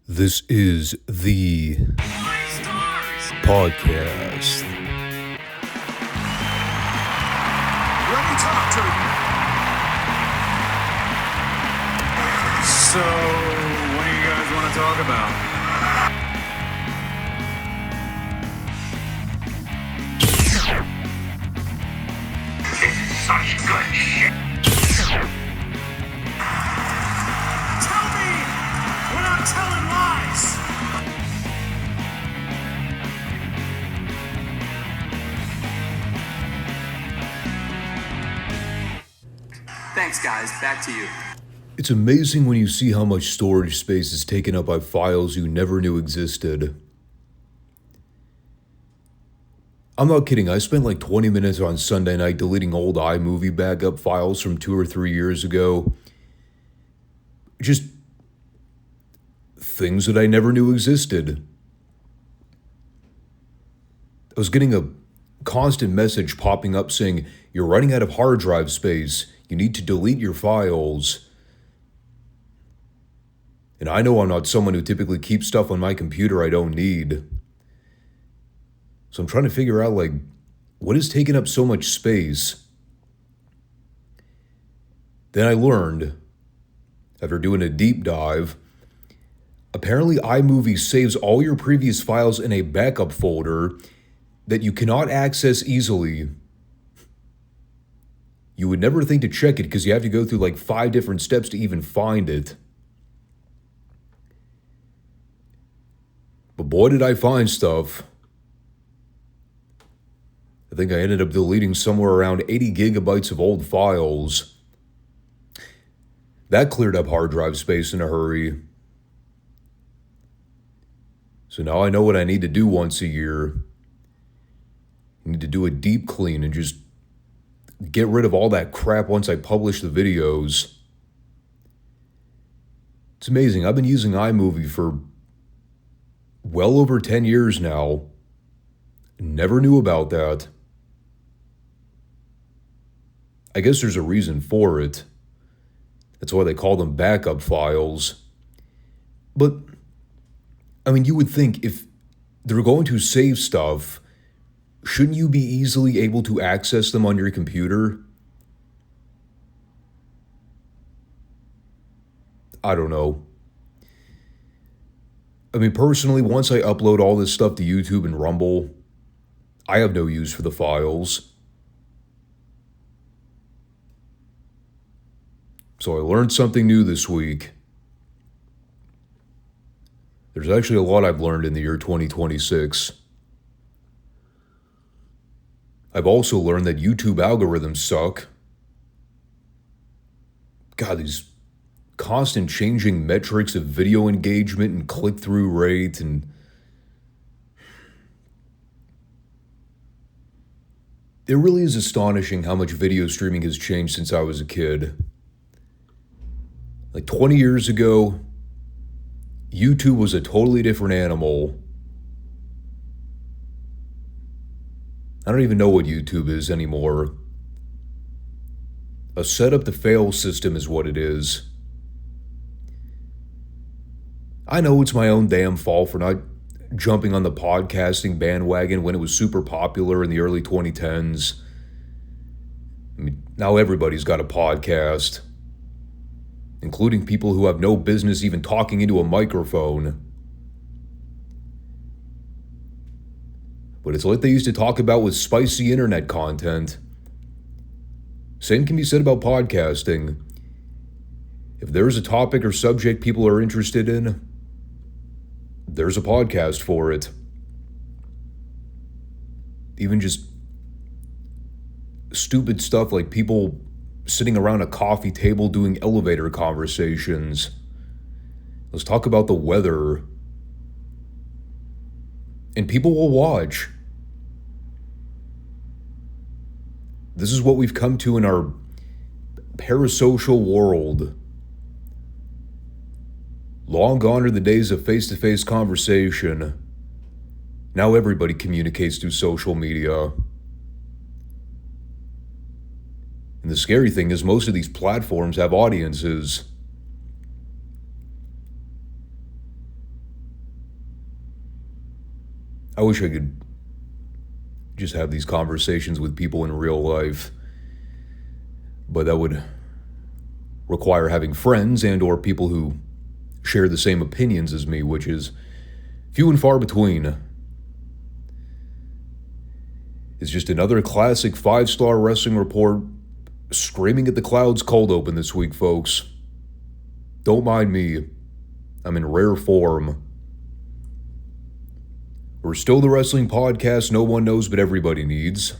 This is the podcast. Let me talk to you. So, what do you guys want to talk about? Such good shit. Tell me when I'm telling lies. Thanks, guys. Back to you. It's amazing when you see how much storage space is taken up by files you never knew existed. I'm not kidding, I spent like 20 minutes on Sunday night deleting old iMovie backup files from 2 or 3 years ago. Just things that I never knew existed. I was getting a constant message popping up saying, "You're running out of hard drive space. You need to delete your files." And I know I'm not someone who typically keeps stuff on my computer I don't need. So I'm trying to figure out, what is taking up so much space? Then I learned, after doing a deep dive, apparently iMovie saves all your previous files in a backup folder that you cannot access easily. You would never think to check it because you have to go through 5 different steps to even find it. But boy, did I find stuff. I think I ended up deleting somewhere around 80 gigabytes of old files. That cleared up hard drive space in a hurry. So now I know what I need to do once a year. I need to do a deep clean and just get rid of all that crap once I publish the videos. It's amazing. I've been using iMovie for well over 10 years now. Never knew about that. I guess there's a reason for it. That's why they call them backup files. But, you would think if they're going to save stuff, shouldn't you be easily able to access them on your computer? I don't know. Personally, once I upload all this stuff to YouTube and Rumble, I have no use for the files. So I learned something new this week. There's actually a lot I've learned in the year 2026. I've also learned that YouTube algorithms suck. God, these constant changing metrics of video engagement and click-through rate and it really is astonishing how much video streaming has changed since I was a kid. 20 years ago, YouTube was a totally different animal. I don't even know what YouTube is anymore. A setup to fail system is what it is. I know it's my own damn fault for not jumping on the podcasting bandwagon when it was super popular in the early 2010s. Now everybody's got a podcast, including people who have no business even talking into a microphone. But it's like they used to talk about with spicy internet content. Same can be said about podcasting. If there's a topic or subject people are interested in, there's a podcast for it. Even just stupid stuff like people sitting around a coffee table doing elevator conversations. Let's talk about the weather. And people will watch. This is what we've come to in our parasocial world. Long gone are the days of face-to-face conversation. Now everybody communicates through social media. And the scary thing is most of these platforms have audiences. I wish I could just have these conversations with people in real life, but that would require having friends and or people who share the same opinions as me, which is few and far between. It's just another classic 5-Starr Wrestling Report screaming at the clouds cold open this week, folks. Don't mind me. I'm in rare form. We're still the wrestling podcast no one knows but everybody needs.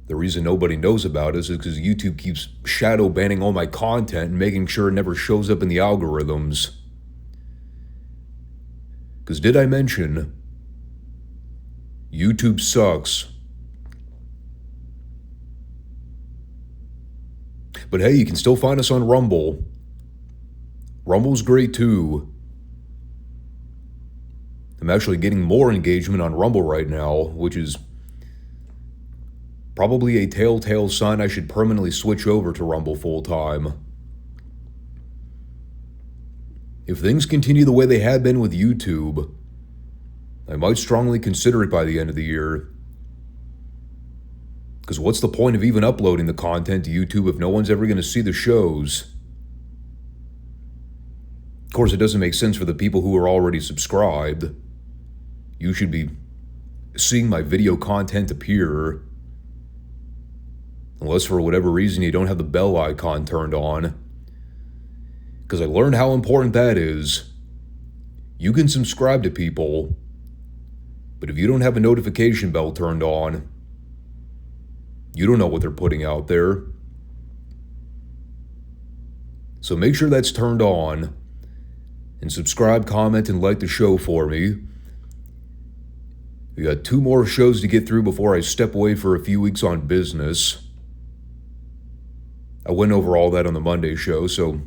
The reason nobody knows about us is because YouTube keeps shadow banning all my content and making sure it never shows up in the algorithms. Because did I mention, YouTube sucks. But hey, you can still find us on Rumble. Rumble's great too. I'm actually getting more engagement on Rumble right now, which is probably a telltale sign I should permanently switch over to Rumble full time. If things continue the way they have been with YouTube, I might strongly consider it by the end of the year. Because what's the point of even uploading the content to YouTube if no one's ever going to see the shows? Of course, it doesn't make sense for the people who are already subscribed. You should be seeing my video content appear. Unless for whatever reason you don't have the bell icon turned on. Because I learned how important that is. You can subscribe to people, but if you don't have a notification bell turned on, you don't know what they're putting out there. So make sure that's turned on, and subscribe, comment, and like the show for me. We got 2 more shows to get through before I step away for a few weeks on business. I went over all that on the Monday show, so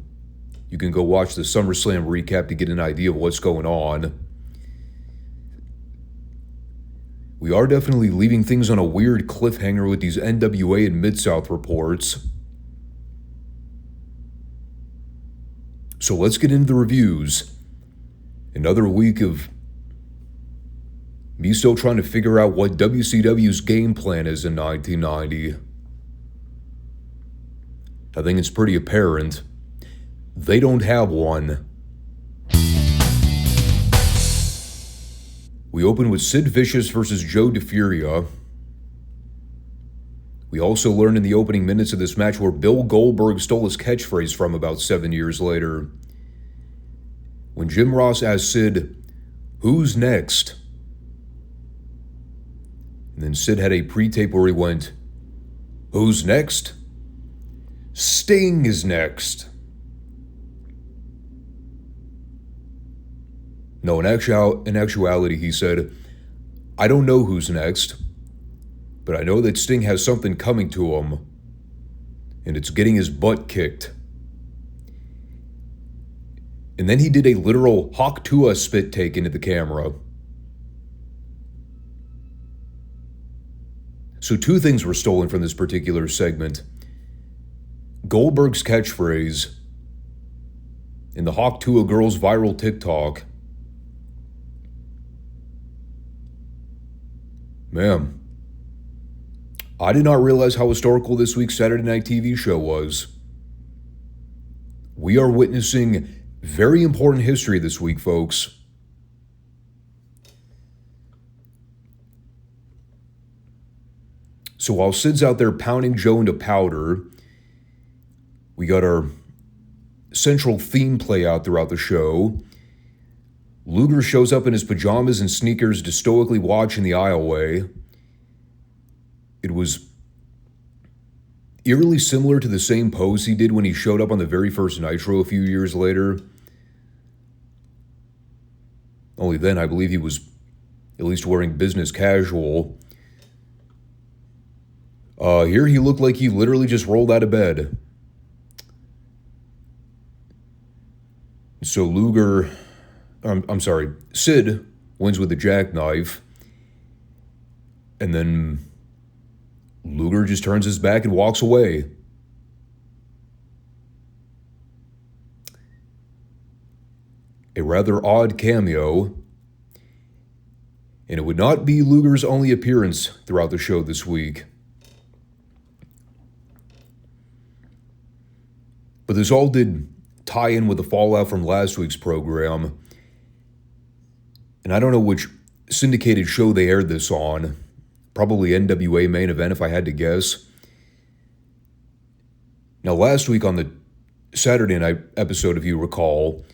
you can go watch the SummerSlam recap to get an idea of what's going on. We are definitely leaving things on a weird cliffhanger with these NWA and Mid-South reports. So let's get into the reviews. Another week of me still trying to figure out what WCW's game plan is in 1990. I think it's pretty apparent. They don't have one. We open with Sid Vicious versus Joe DeFuria. We also learn in the opening minutes of this match where Bill Goldberg stole his catchphrase from about 7 years later. When Jim Ross asked Sid, "Who's next?" And then Sid had a pre-tape where he went, "Who's next? Sting is next." No, in actuality, he said, "I don't know who's next, but I know that Sting has something coming to him, and it's getting his butt kicked." And then he did a literal Hawk Tuah spit take into the camera. So 2 things were stolen from this particular segment. Goldberg's catchphrase and the Hawk Tuah girl's viral TikTok. Man, I did not realize how historical this week's Saturday Night TV show was. We are witnessing very important history this week, folks. So while Sid's out there pounding Joe into powder, we got our central theme play out throughout the show. Luger shows up in his pajamas and sneakers to stoically watch in the aisleway. It was eerily similar to the same pose he did when he showed up on the very first Nitro a few years later. Only then, I believe he was at least wearing business casual. Here he looked like he literally just rolled out of bed. So Sid wins with the jackknife, and then Luger just turns his back and walks away. A rather odd cameo. And it would not be Luger's only appearance throughout the show this week. But this all did tie in with the fallout from last week's program. And I don't know which syndicated show they aired this on. Probably NWA Main Event if I had to guess. Now last week on the Saturday night episode, if you recall,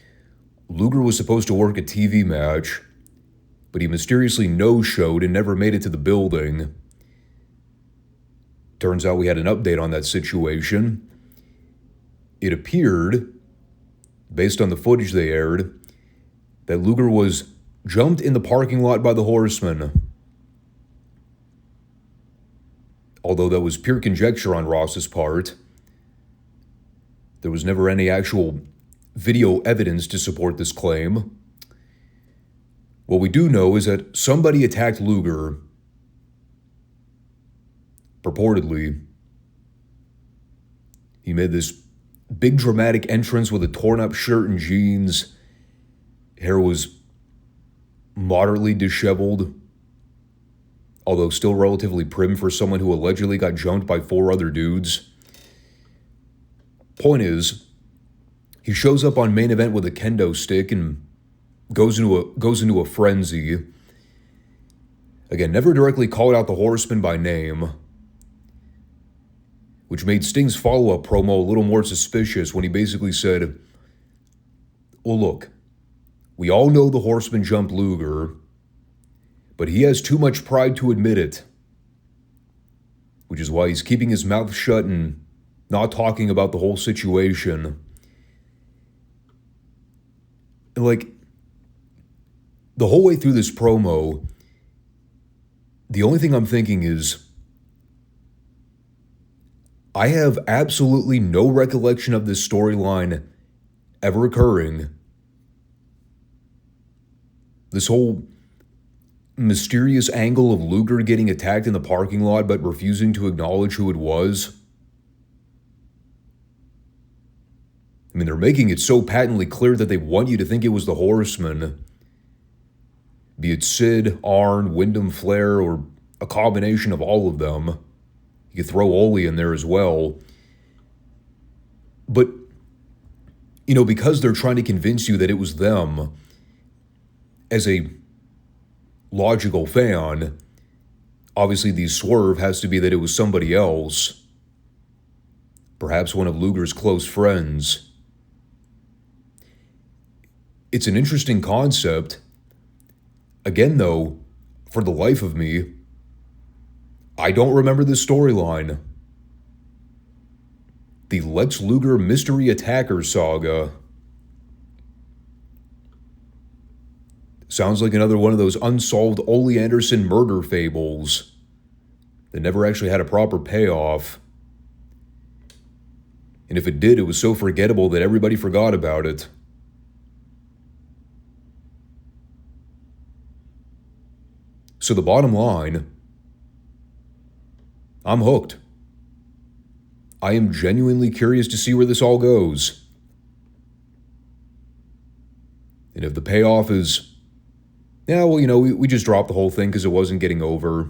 Luger was supposed to work a TV match, but he mysteriously no-showed and never made it to the building. Turns out we had an update on that situation. It appeared, based on the footage they aired, that Luger was jumped in the parking lot by the Horsemen. Although that was pure conjecture on Ross's part. There was never any actual video evidence to support this claim. What we do know is that somebody attacked Luger, purportedly. He made this big dramatic entrance with a torn up shirt and jeans. Hair was moderately disheveled, although still relatively prim for someone who allegedly got jumped by 4 other dudes. Point is, he shows up on Main Event with a kendo stick and goes into a frenzy. Again, never directly called out the Horsemen by name, which made Sting's follow-up promo a little more suspicious when he basically said, well, look, we all know the Horsemen jumped Luger, but he has too much pride to admit it, which is why he's keeping his mouth shut and not talking about the whole situation. And like, the whole way through this promo, the only thing I'm thinking is, I have absolutely no recollection of this storyline ever occurring. This whole mysterious angle of Luger getting attacked in the parking lot but refusing to acknowledge who it was. I mean, they're making it so patently clear that they want you to think it was the Horsemen. Be it Sid, Arn, Wyndham Flair, or a combination of all of them. You could throw Ole in there as well. But, you know, because they're trying to convince you that it was them, as a logical fan, obviously the swerve has to be that it was somebody else. Perhaps one of Luger's close friends. It's an interesting concept. Again, though, for the life of me, I don't remember this storyline. The Lex Luger Mystery Attacker saga. Sounds like another one of those unsolved Ole Anderson murder fables that never actually had a proper payoff. And if it did, it was so forgettable that everybody forgot about it. So the bottom line, I'm hooked. I am genuinely curious to see where this all goes. And if the payoff is, yeah, well, you know, we just dropped the whole thing because it wasn't getting over,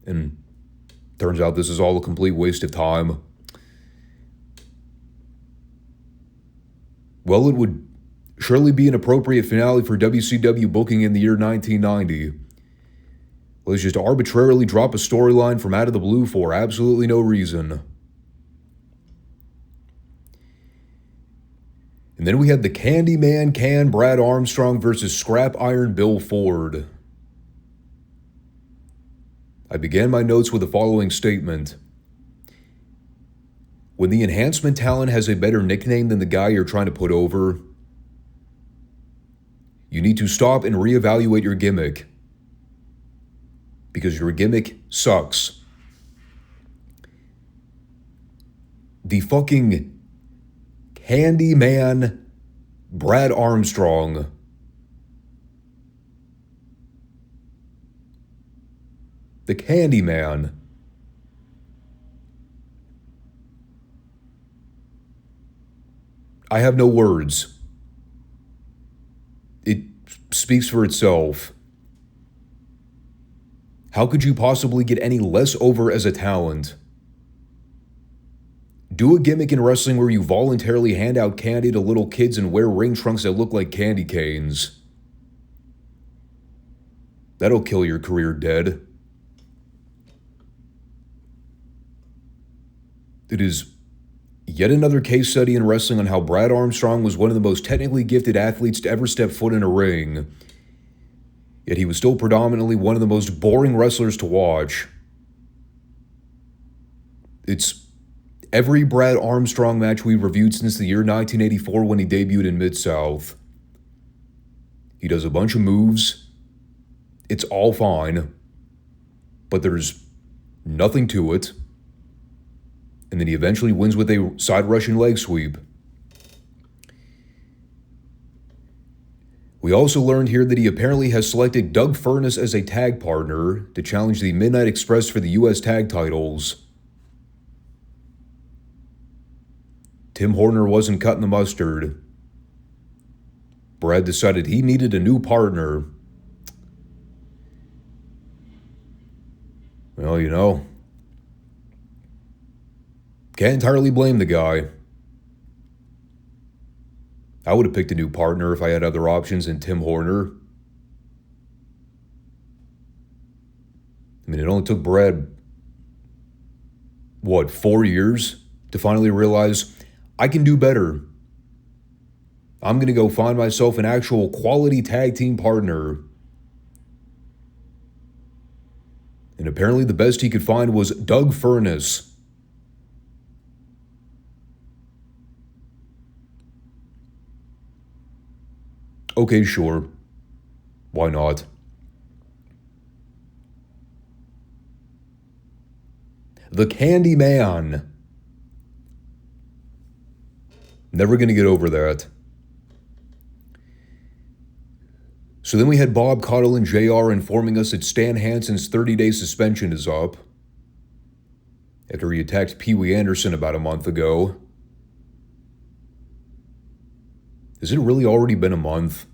and turns out this is all a complete waste of time, well, it would surely be an appropriate finale for WCW booking in the year 1990. Let's just arbitrarily drop a storyline from out of the blue for absolutely no reason. And then we had the Candyman Can Brad Armstrong versus Scrap Iron Bill Ford. I began my notes with the following statement. When the enhancement talent has a better nickname than the guy you're trying to put over, you need to stop and reevaluate your gimmick. Because your gimmick sucks. The fucking Candyman Brad Armstrong. The Candyman. I have no words. It speaks for itself. How could you possibly get any less over as a talent? Do a gimmick in wrestling where you voluntarily hand out candy to little kids and wear ring trunks that look like candy canes. That'll kill your career dead. It is yet another case study in wrestling on how Brad Armstrong was one of the most technically gifted athletes to ever step foot in a ring. Yet he was still predominantly one of the most boring wrestlers to watch. It's every Brad Armstrong match we've reviewed since the year 1984 when he debuted in Mid-South. He does a bunch of moves. It's all fine. But there's nothing to it. And then he eventually wins with a side Russian leg sweep. We also learned here that he apparently has selected Doug Furnas as a tag partner to challenge the Midnight Express for the U.S. tag titles. Tim Horner wasn't cutting the mustard. Brad decided he needed a new partner. Well, you know, can't entirely blame the guy. I would have picked a new partner if I had other options than Tim Horner. I mean, it only took Brad, 4 years to finally realize I can do better. I'm going to go find myself an actual quality tag team partner. And apparently the best he could find was Doug Furnas. Okay, sure. Why not? The Candyman. Never going to get over that. So then we had Bob Caudle and JR informing us that Stan Hansen's 30-day suspension is up after he attacked Pee Wee Anderson about a month ago. Has it really already been a month?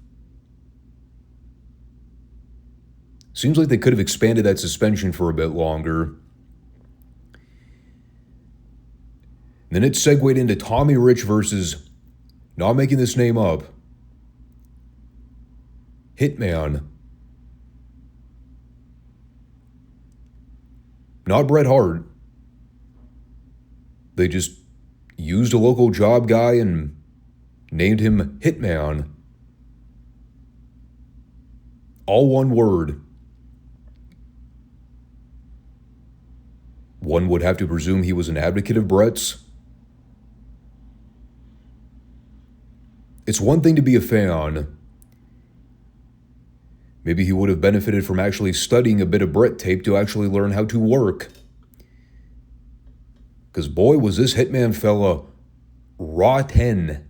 Seems like they could have expanded that suspension for a bit longer. Then it segued into Tommy Rich versus, not making this name up, Hitman. Not Bret Hart. They just used a local job guy and named him Hitman. All one word. One would have to presume he was an advocate of Bret's. It's one thing to be a fan. Maybe he would have benefited from actually studying a bit of Bret tape to actually learn how to work. Because boy, was this Hitman fella rotten.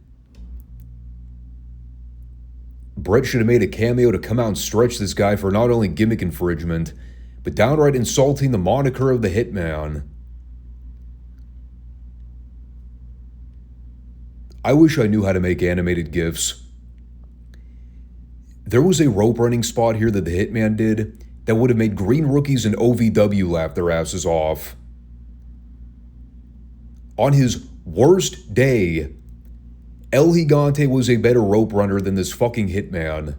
Bret should have made a cameo to come out and stretch this guy for not only gimmick infringement, but downright insulting the moniker of the Hitman. I wish I knew how to make animated GIFs. There was a rope running spot here that the Hitman did that would have made green rookies and OVW laugh their asses off. On his worst day, El Gigante was a better rope runner than this fucking Hitman.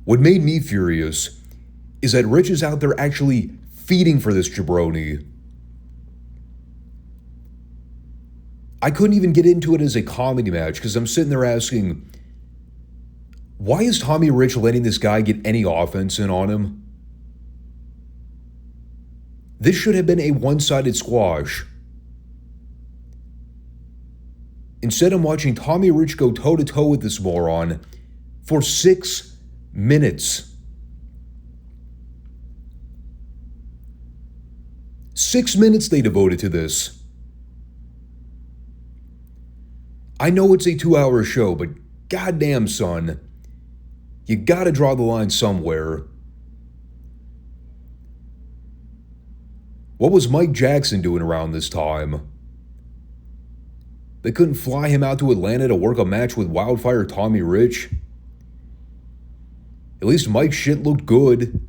What made me furious is that Rich is out there actually feeding for this jabroni. I couldn't even get into it as a comedy match because I'm sitting there asking, why is Tommy Rich letting this guy get any offense in on him? This should have been a one-sided squash. Instead, I'm watching Tommy Rich go toe-to-toe with this moron for 6 minutes. 6 minutes they devoted to this. I know it's a 2-hour show, but goddamn, son, you gotta draw the line somewhere. What was Mike Jackson doing around this time? They couldn't fly him out to Atlanta to work a match with Wildfire Tommy Rich? At least Mike's shit looked good.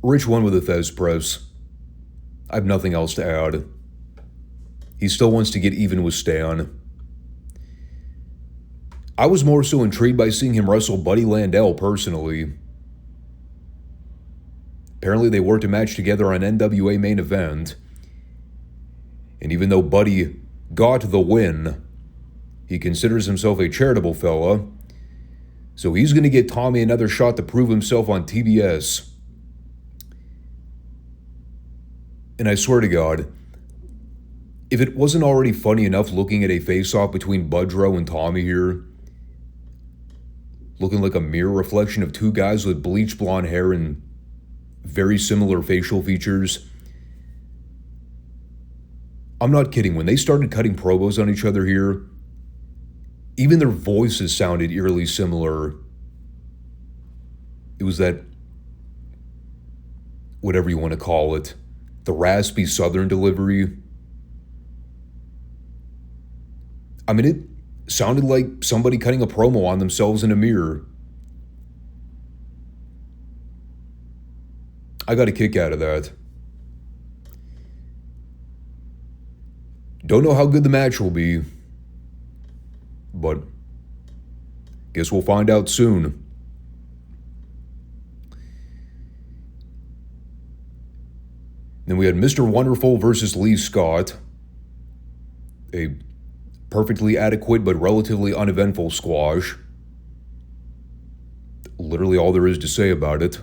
Rich won with a Thez press. I have nothing else to add. He still wants to get even with Stan. I was more so intrigued by seeing him wrestle Buddy Landel personally. Apparently they worked a match together on NWA Main Event. And even though Buddy got the win, he considers himself a charitable fella. So he's going to get Tommy another shot to prove himself on TBS. And I swear to God, if it wasn't already funny enough looking at a face-off between Budrow and Tommy here, looking like a mirror reflection of two guys with bleached blonde hair and very similar facial features. I'm not kidding. When they started cutting promos on each other here, even their voices sounded eerily similar. It was that, whatever you want to call it, the raspy southern delivery. I mean, it sounded like somebody cutting a promo on themselves in a mirror. I got a kick out of that. Don't know how good the match will be, but guess we'll find out soon. Then we had Mr. Wonderful versus Lee Scott. A perfectly adequate but relatively uneventful squash. Literally all there is to say about it.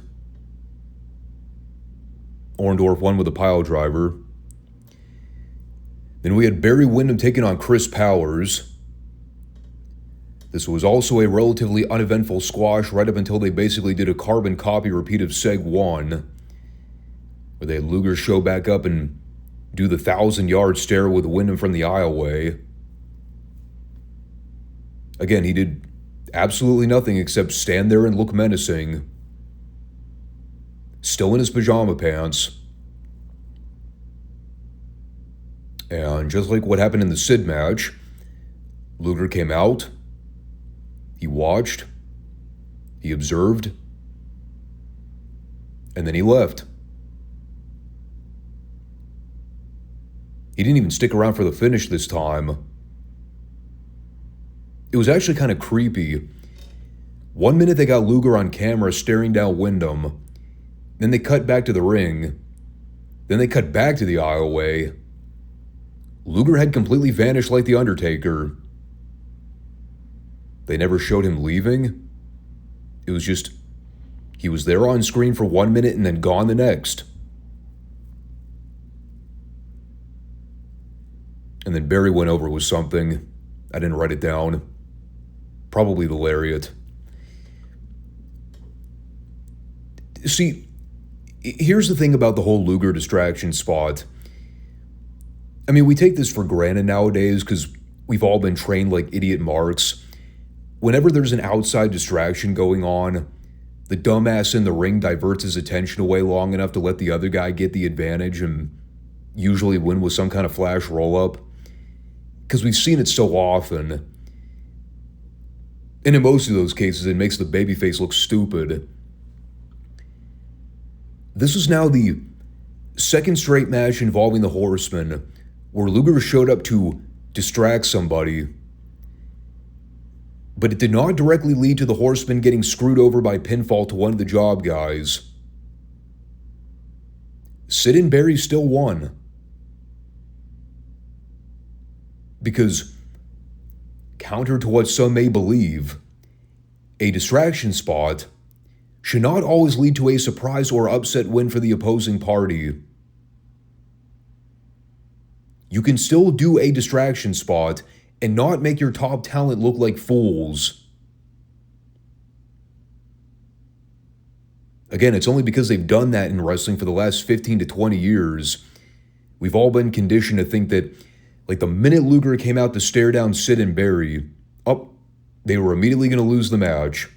Orndorff won with a pile driver. Then we had Barry Windham taking on Chris Powers. This was also a relatively uneventful squash right up until they basically did a carbon copy repeat of Seg 1, where they had Luger show back up and do the 1,000-yard stare with Windham from the aisleway. Again, he did absolutely nothing except stand there and look menacing. Still in his pajama pants. And just like what happened in the Sid match, Luger came out, he watched, he observed, and then he left. He didn't even stick around for the finish this time. It was actually kind of creepy. 1 minute they got Luger on camera staring down Windham. Then they cut back to the ring. Then they cut back to the aisleway. Luger had completely vanished like The Undertaker. They never showed him leaving. It was just, he was there on screen for 1 minute and then gone the next. And then Barry went over with something. I didn't write it down. Probably the lariat. See, here's the thing about the whole Luger distraction spot. I mean, we take this for granted nowadays because we've all been trained like idiot marks. Whenever there's an outside distraction going on, the dumbass in the ring diverts his attention away long enough to let the other guy get the advantage and usually win with some kind of flash roll-up. Because we've seen it so often. And in most of those cases, it makes the babyface look stupid. This is now the second straight match involving the Horsemen, where Luger showed up to distract somebody. But it did not directly lead to the Horsemen getting screwed over by pinfall to one of the job guys. Sid and Barry still won. Because, counter to what some may believe, a distraction spot should not always lead to a surprise or upset win for the opposing party. You can still do a distraction spot and not make your top talent look like fools. Again, it's only because they've done that in wrestling for the last 15 to 20 years. We've all been conditioned to think that, like, the minute Luger came out to stare down Sid and Barry, they were immediately going to lose the match.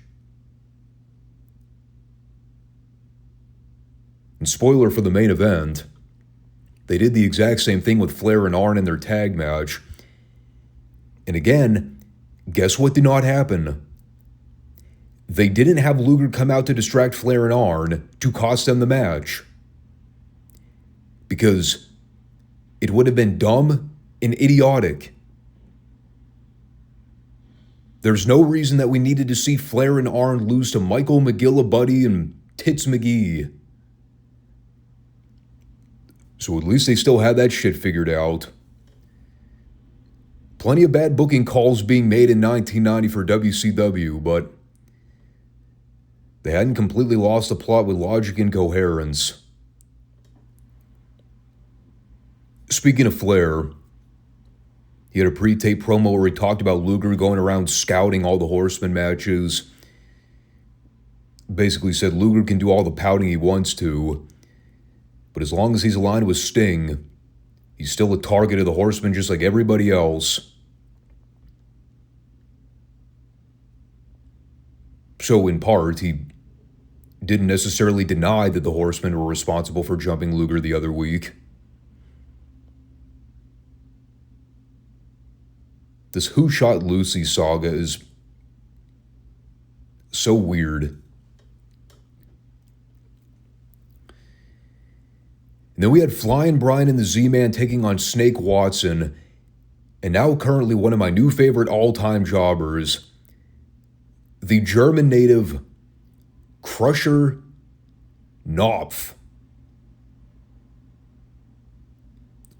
And spoiler for the main event, they did the exact same thing with Flair and Arn in their tag match. And again, guess what did not happen? They didn't have Luger come out to distract Flair and Arn to cost them the match. Because it would have been dumb and idiotic. There's no reason that we needed to see Flair and Arn lose to Michael McGillibuddy and Tits McGee. So at least they still had that shit figured out. Plenty of bad booking calls being made in 1990 for WCW, but they hadn't completely lost the plot with logic and coherence. Speaking of Flair, he had a pre-tape promo where he talked about Luger going around scouting all the Horsemen matches. Basically said Luger can do all the pouting he wants to, but as long as he's aligned with Sting, he's still a target of the Horsemen just like everybody else. So in part, he didn't necessarily deny that the Horsemen were responsible for jumping Luger the other week. This Who Shot Lucy saga is so weird. And then we had Flying Brian and the Z-Man taking on Snake Watson, and now currently one of my new favorite all-time jobbers, the German native Crusher Knopf.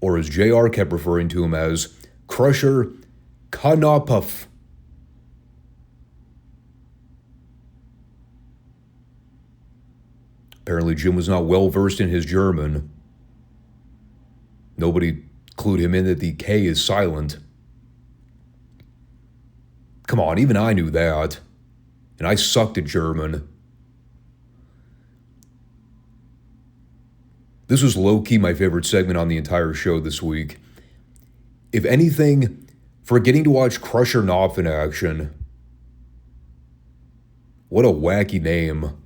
Or as JR kept referring to him as, Crusher Knopf. Apparently Jim was not well versed in his German. Nobody clued him in that the K is silent. Come on, even I knew that. And I sucked at German. This was low-key my favorite segment on the entire show this week. If anything, for getting to watch Crusher Knopf in action. What a wacky name.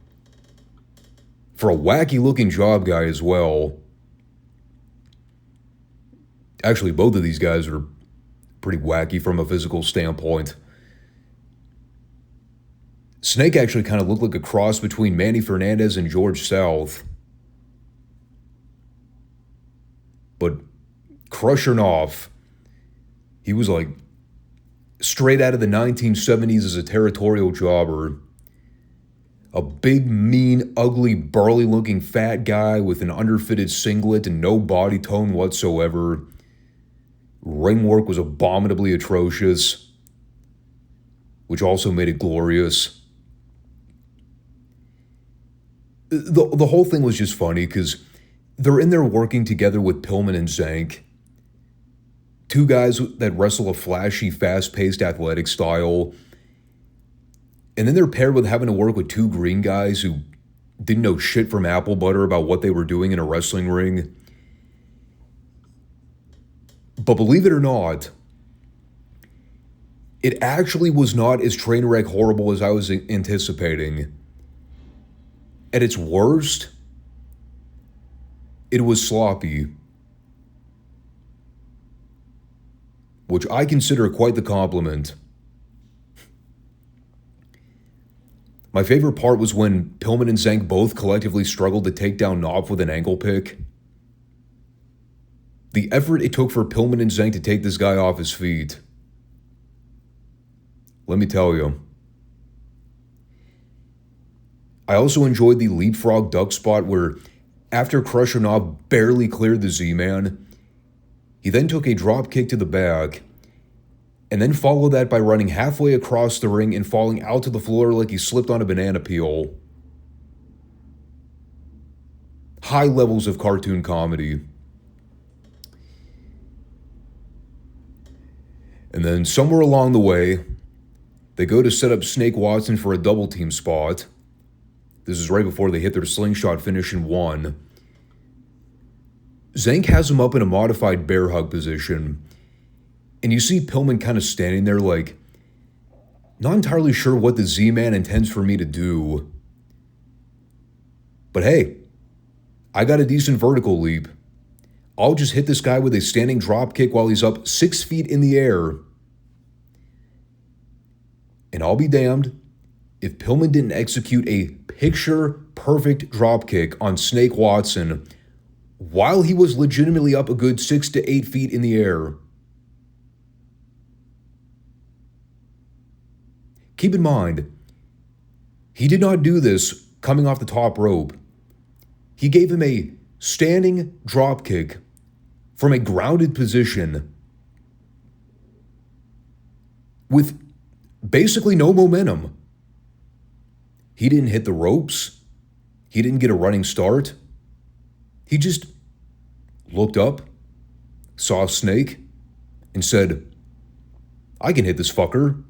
For a wacky-looking job guy as well. Actually, both of these guys are pretty wacky from a physical standpoint. Snake actually kind of looked like a cross between Manny Fernandez and George South. But Crusher Knopf, he was like straight out of the 1970s as a territorial jobber. A big, mean, ugly, burly-looking fat guy with an underfitted singlet and no body tone whatsoever. Ring work was abominably atrocious, which also made it glorious. The whole thing was just funny because they're in there working together with Pillman and Zank. Two guys that wrestle a flashy, fast-paced, athletic style. And then they're paired with having to work with two green guys who didn't know shit from apple butter about what they were doing in a wrestling ring. But believe it or not, it actually was not as train wreck horrible as I was anticipating. At its worst, it was sloppy. Which I consider quite the compliment. My favorite part was when Pillman and Zank both collectively struggled to take down Knopf with an ankle pick. The effort it took for Pillman and Zank to take this guy off his feet. Let me tell you. I also enjoyed the leapfrog duck spot where, after Crusher Knopf barely cleared the Z-Man, he then took a drop kick to the back, and then followed that by running halfway across the ring and falling out to the floor like he slipped on a banana peel. High levels of cartoon comedy. And then somewhere along the way, they go to set up Snake Watson for a double team spot. This is right before they hit their slingshot finish in one. Zank has him up in a modified bear hug position. And you see Pillman kind of standing there like, not entirely sure what the Z-Man intends for me to do. But hey, I got a decent vertical leap. I'll just hit this guy with a standing drop kick while he's up 6 feet in the air. And I'll be damned if Pillman didn't execute a picture-perfect dropkick on Snake Watson while he was legitimately up a good 6 to 8 feet in the air. Keep in mind, he did not do this coming off the top rope. He gave him a standing dropkick from a grounded position with basically no momentum. He didn't hit the ropes. He didn't get a running start. He just looked up, saw Snake, and said, I can hit this fucker.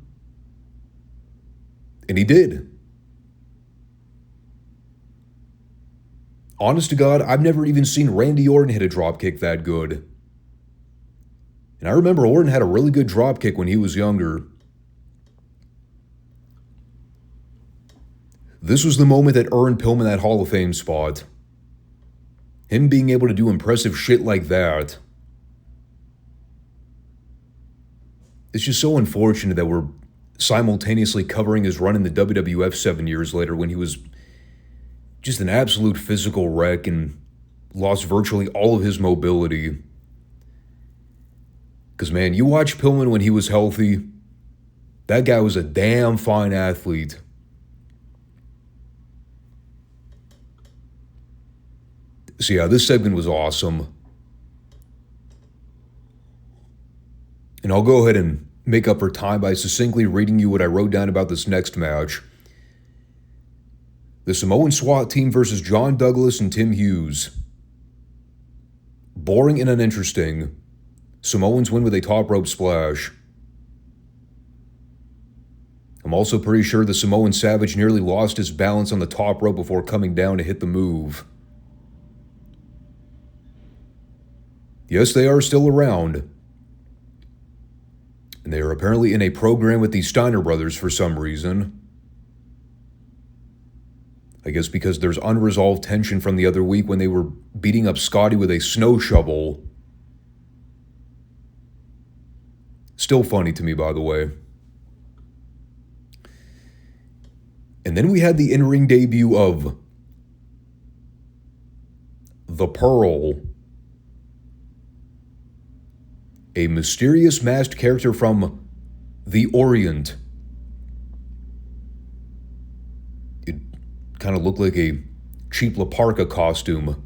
And he did. Honest to God, I've never even seen Randy Orton hit a dropkick that good. And I remember Orton had a really good dropkick when he was younger. This was the moment that earned Pillman that Hall of Fame spot. Him being able to do impressive shit like that. It's just so unfortunate that we're simultaneously covering his run in the WWF 7 years later when he was just an absolute physical wreck and lost virtually all of his mobility. Because, man, you watch Pillman when he was healthy, that guy was a damn fine athlete. So yeah, this segment was awesome. And I'll go ahead and make up for time by succinctly reading you what I wrote down about this next match. The Samoan SWAT team versus John Douglas and Tim Hughes. Boring and uninteresting. Samoans win with a top rope splash. I'm also pretty sure the Samoan Savage nearly lost his balance on the top rope before coming down to hit the move. Yes, they are still around. And they are apparently in a program with the Steiner brothers for some reason. I guess because there's unresolved tension from the other week when they were beating up Scotty with a snow shovel. Still funny to me, by the way. And then we had the in-ring debut of The Pearl, a mysterious masked character from the Orient. It kind of looked like a cheap La Parka costume.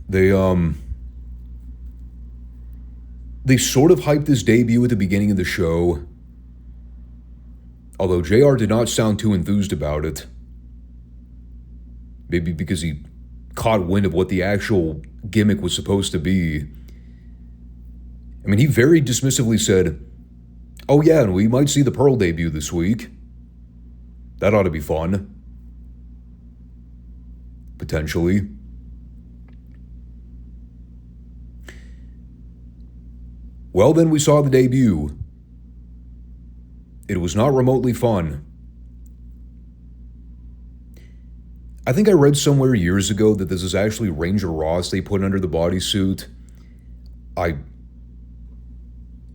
They sort of hyped this debut at the beginning of the show, although JR did not sound too enthused about it. Maybe because he caught wind of what the actual gimmick was supposed to be. I mean, he very dismissively said, oh yeah, and we might see the Pearl debut this week. That ought to be fun. Potentially. Well, then we saw the debut. It was not remotely fun. I think I read somewhere years ago that this is actually Ranger Ross they put under the bodysuit. I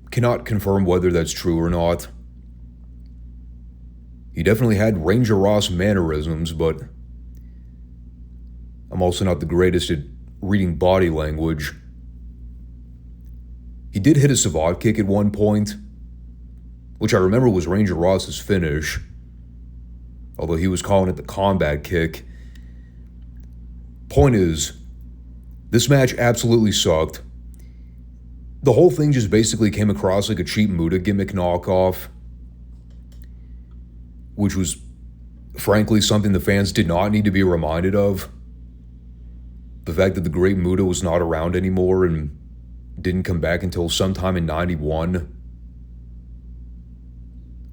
cannot confirm whether that's true or not. He definitely had Ranger Ross mannerisms, but I'm also not the greatest at reading body language. He did hit a savate kick at one point, which I remember was Ranger Ross's finish, although he was calling it the combat kick. Point is, this match absolutely sucked. The whole thing just basically came across like a cheap Muta gimmick knockoff, which was, frankly, something the fans did not need to be reminded of. The fact that the great Muta was not around anymore and didn't come back until sometime in 91,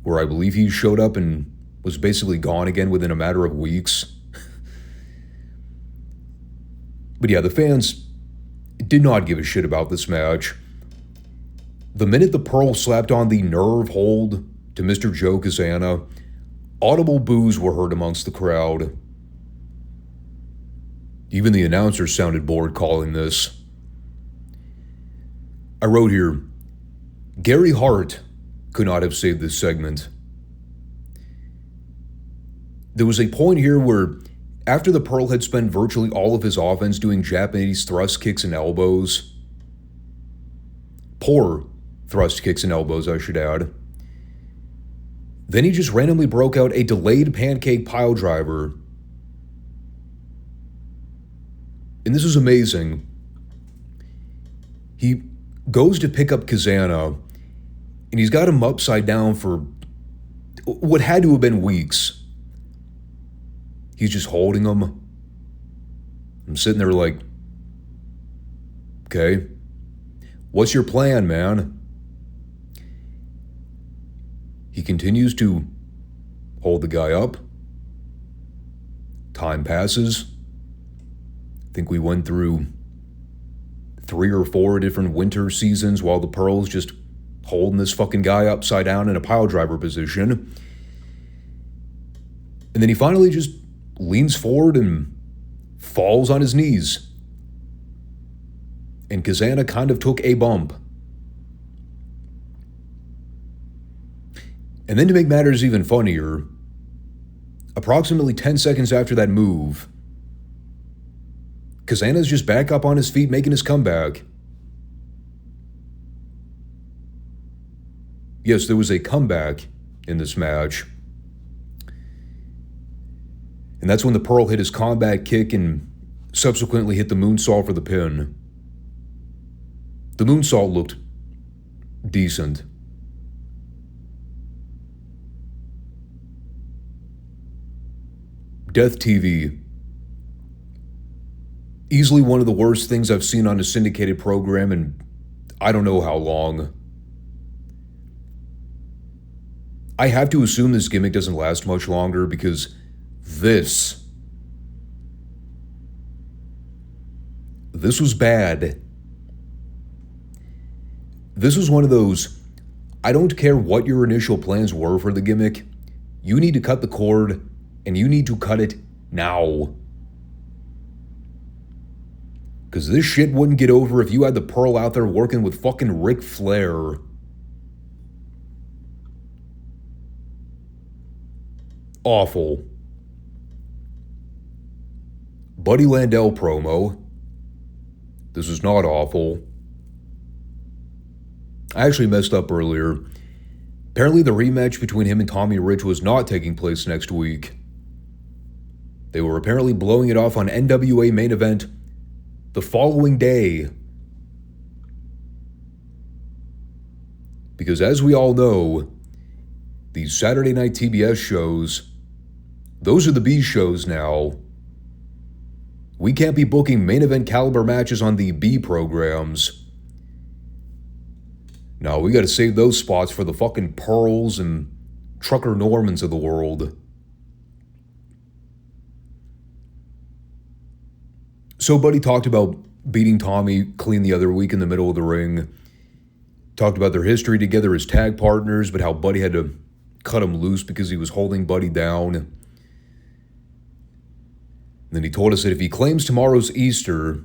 where I believe he showed up and was basically gone again within a matter of weeks. But yeah, the fans did not give a shit about this match. The minute the Pearl slapped on the nerve hold to Mr. Joe Kazana, audible boos were heard amongst the crowd. Even the announcers sounded bored calling this. I wrote here, Gary Hart could not have saved this segment. There was a point here where, after the Pearl had spent virtually all of his offense doing Japanese thrust kicks and elbows, poor thrust kicks and elbows, I should add, then he just randomly broke out a delayed pancake pile driver. And this is amazing. He goes to pick up Kazana, and he's got him upside down for what had to have been weeks. He's just holding him. I'm sitting there like, okay, what's your plan, man? He continues to hold the guy up. Time passes. I think we went through 3 or 4 different winter seasons while the Pearl's just holding this fucking guy upside down in a pile driver position. And then he finally just leans forward and falls on his knees. And Kazana kind of took a bump. And then to make matters even funnier, approximately 10 seconds after that move, Kazana's just back up on his feet making his comeback. Yes, there was a comeback in this match. And that's when the Pearl hit his combat kick and subsequently hit the moonsault for the pin. The moonsault looked decent. Death TV. Easily one of the worst things I've seen on a syndicated program in I don't know how long. I have to assume this gimmick doesn't last much longer because this was bad. This was one of those, I don't care what your initial plans were for the gimmick, you need to cut the cord and you need to cut it now. Because this shit wouldn't get over if you had the Pearl out there working with fucking Ric Flair. Awful. Buddy Landell promo. This is not awful. I actually messed up earlier. Apparently the rematch between him and Tommy Rich was not taking place next week. They were apparently blowing it off on NWA Main Event the following day. Because as we all know, these Saturday night TBS shows, those are the B shows now. We can't be booking main event caliber matches on the B programs. No, we gotta save those spots for the fucking Pearls and Trucker Normans of the world. So Buddy talked about beating Tommy clean the other week in the middle of the ring. Talked about their history together as tag partners, but how Buddy had to cut him loose because he was holding Buddy down. And then he told us that if he claims tomorrow's Easter,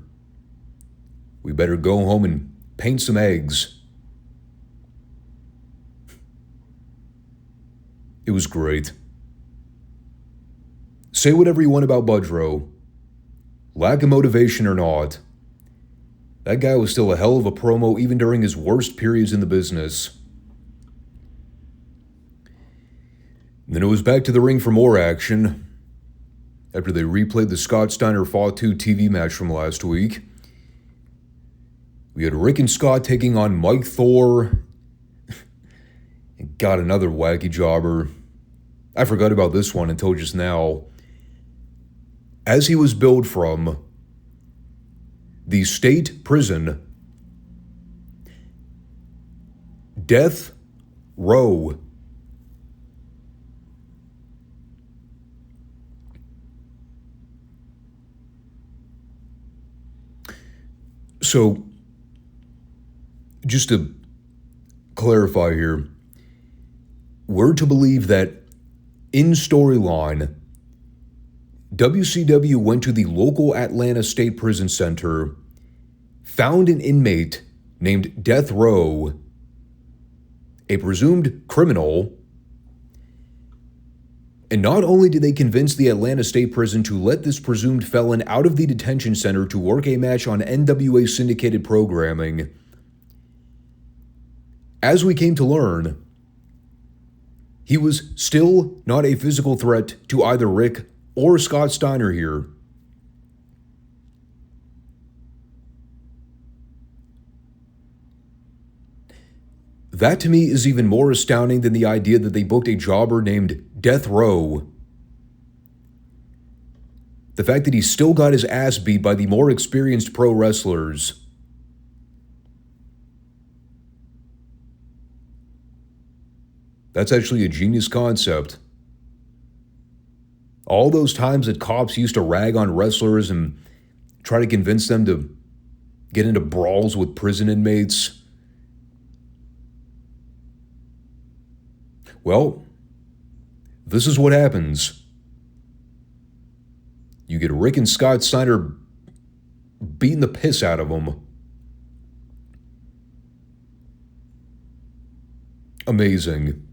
we better go home and paint some eggs. It was great. Say whatever you want about Budrow. Lack of motivation or not, that guy was still a hell of a promo even during his worst periods in the business. And then it was back to the ring for more action. After they replayed the Scott Steiner Fatu TV match from last week, we had Rick and Scott taking on Mike Thor. And got another wacky jobber. I forgot about this one until just now. As he was billed from the state prison, Death Row. So, just to clarify here, we're to believe that in storyline, WCW went to the local Atlanta State Prison Center, found an inmate named Death Row, a presumed criminal. And not only did they convince the Atlanta State Prison to let this presumed felon out of the detention center to work a match on NWA syndicated programming, as we came to learn, he was still not a physical threat to either Rick or Scott Steiner here. That to me is even more astounding than the idea that they booked a jobber named Death Row. The fact that he still got his ass beat by the more experienced pro wrestlers. That's actually a genius concept. All those times that cops used to rag on wrestlers and try to convince them to get into brawls with prison inmates. Well, this is what happens. You get Rick and Scott Steiner beating the piss out of them. Amazing.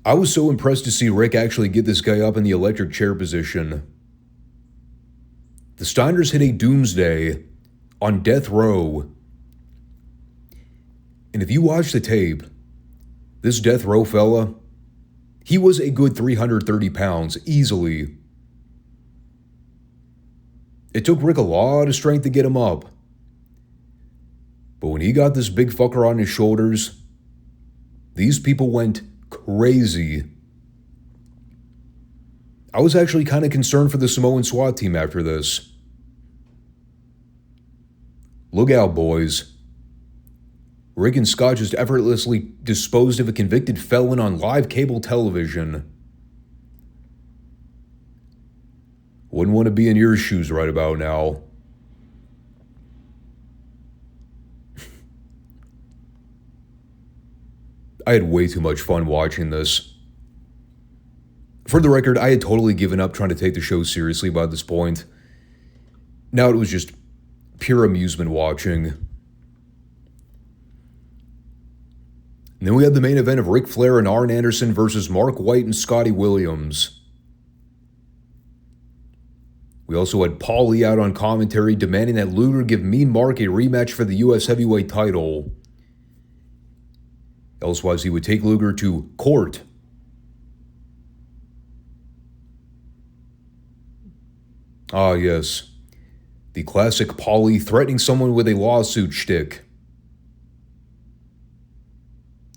I was so impressed to see Rick actually get this guy up in the electric chair position. The Steiners hit a doomsday on Death Row. And if you watch the tape, this Death Row fella, he was a good 330 pounds, easily. It took Rick a lot of strength to get him up. But when he got this big fucker on his shoulders, these people went crazy. I was actually kind of concerned for the Samoan SWAT team after this. Look out, boys. Rick and Scott just effortlessly disposed of a convicted felon on live cable television. Wouldn't want to be in your shoes right about now. I had way too much fun watching this. For the record, I had totally given up trying to take the show seriously by this point. Now it was just pure amusement watching. And then we had the main event of Ric Flair and Arn Anderson versus Mark White and Scotty Williams. We also had Paulie out on commentary demanding that Luger give Mean Mark a rematch for the U.S. heavyweight title. Elsewise, he would take Luger to court. Ah, yes. The classic Paulie threatening someone with a lawsuit shtick.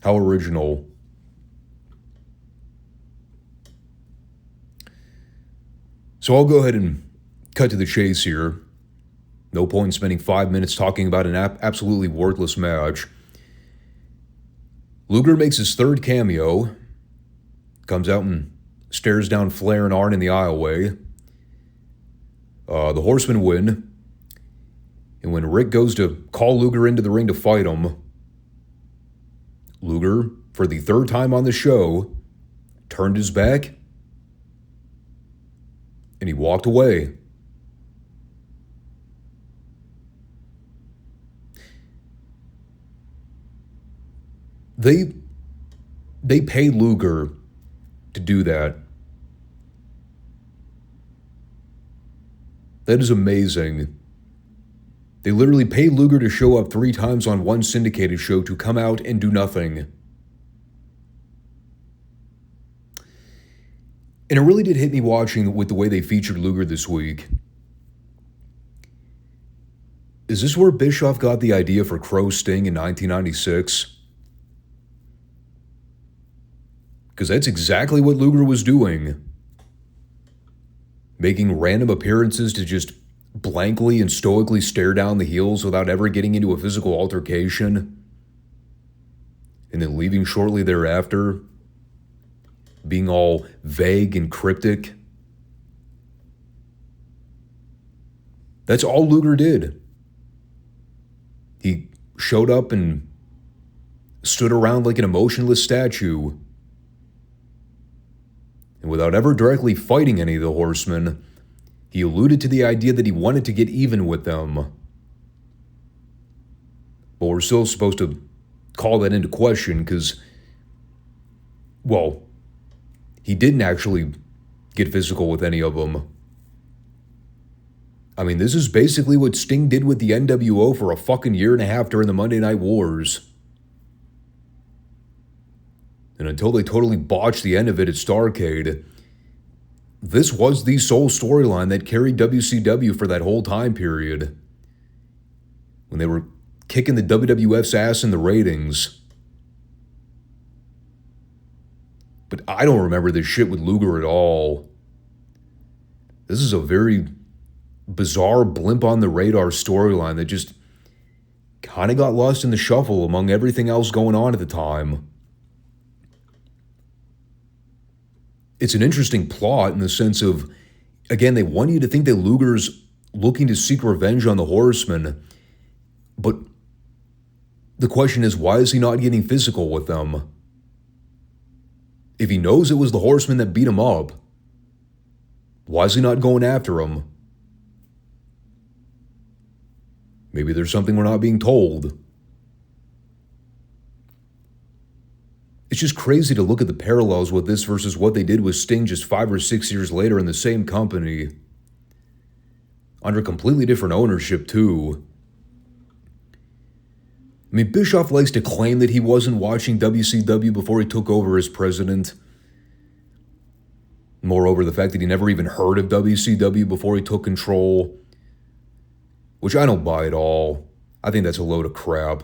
How original. So I'll go ahead and cut to the chase here. No point in spending 5 minutes talking about an absolutely worthless match. Luger makes his third cameo, comes out and stares down Flair and Arn in the aisleway. The Horsemen win, and when Rick goes to call Luger into the ring to fight him, Luger, for the third time on the show, turned his back, and he walked away. They pay Luger to do that. That is amazing. They literally pay Luger to show up 3 times on one syndicated show to come out and do nothing. And it really did hit me watching with the way they featured Luger this week. Is this where Bischoff got the idea for Crow Sting in 1996? Because that's exactly what Luger was doing. Making random appearances to just blankly and stoically stare down the heels without ever getting into a physical altercation. And then leaving shortly thereafter. Being all vague and cryptic. That's all Luger did. He showed up and stood around like an emotionless statue. And without ever directly fighting any of the Horsemen, he alluded to the idea that he wanted to get even with them. But we're still supposed to call that into question because, well, he didn't actually get physical with any of them. I mean, this is basically what Sting did with the NWO for a fucking year and a half during the Monday Night Wars. And until they totally botched the end of it at Starrcade, this was the sole storyline that carried WCW for that whole time period. When they were kicking the WWF's ass in the ratings. But I don't remember this shit with Luger at all. This is a very bizarre blimp on the radar storyline that just kind of got lost in the shuffle among everything else going on at the time. It's an interesting plot in the sense of, again, they want you to think that Luger's looking to seek revenge on the Horsemen, but the question is, why is he not getting physical with them? If he knows it was the Horsemen that beat him up, why is he not going after him? Maybe there's something we're not being told. It's just crazy to look at the parallels with this versus what they did with Sting just 5 or 6 years later in the same company. Under completely different ownership, too. I mean, Bischoff likes to claim that he wasn't watching WCW before he took over as president. Moreover, the fact that he never even heard of WCW before he took control. Which I don't buy at all. I think that's a load of crap.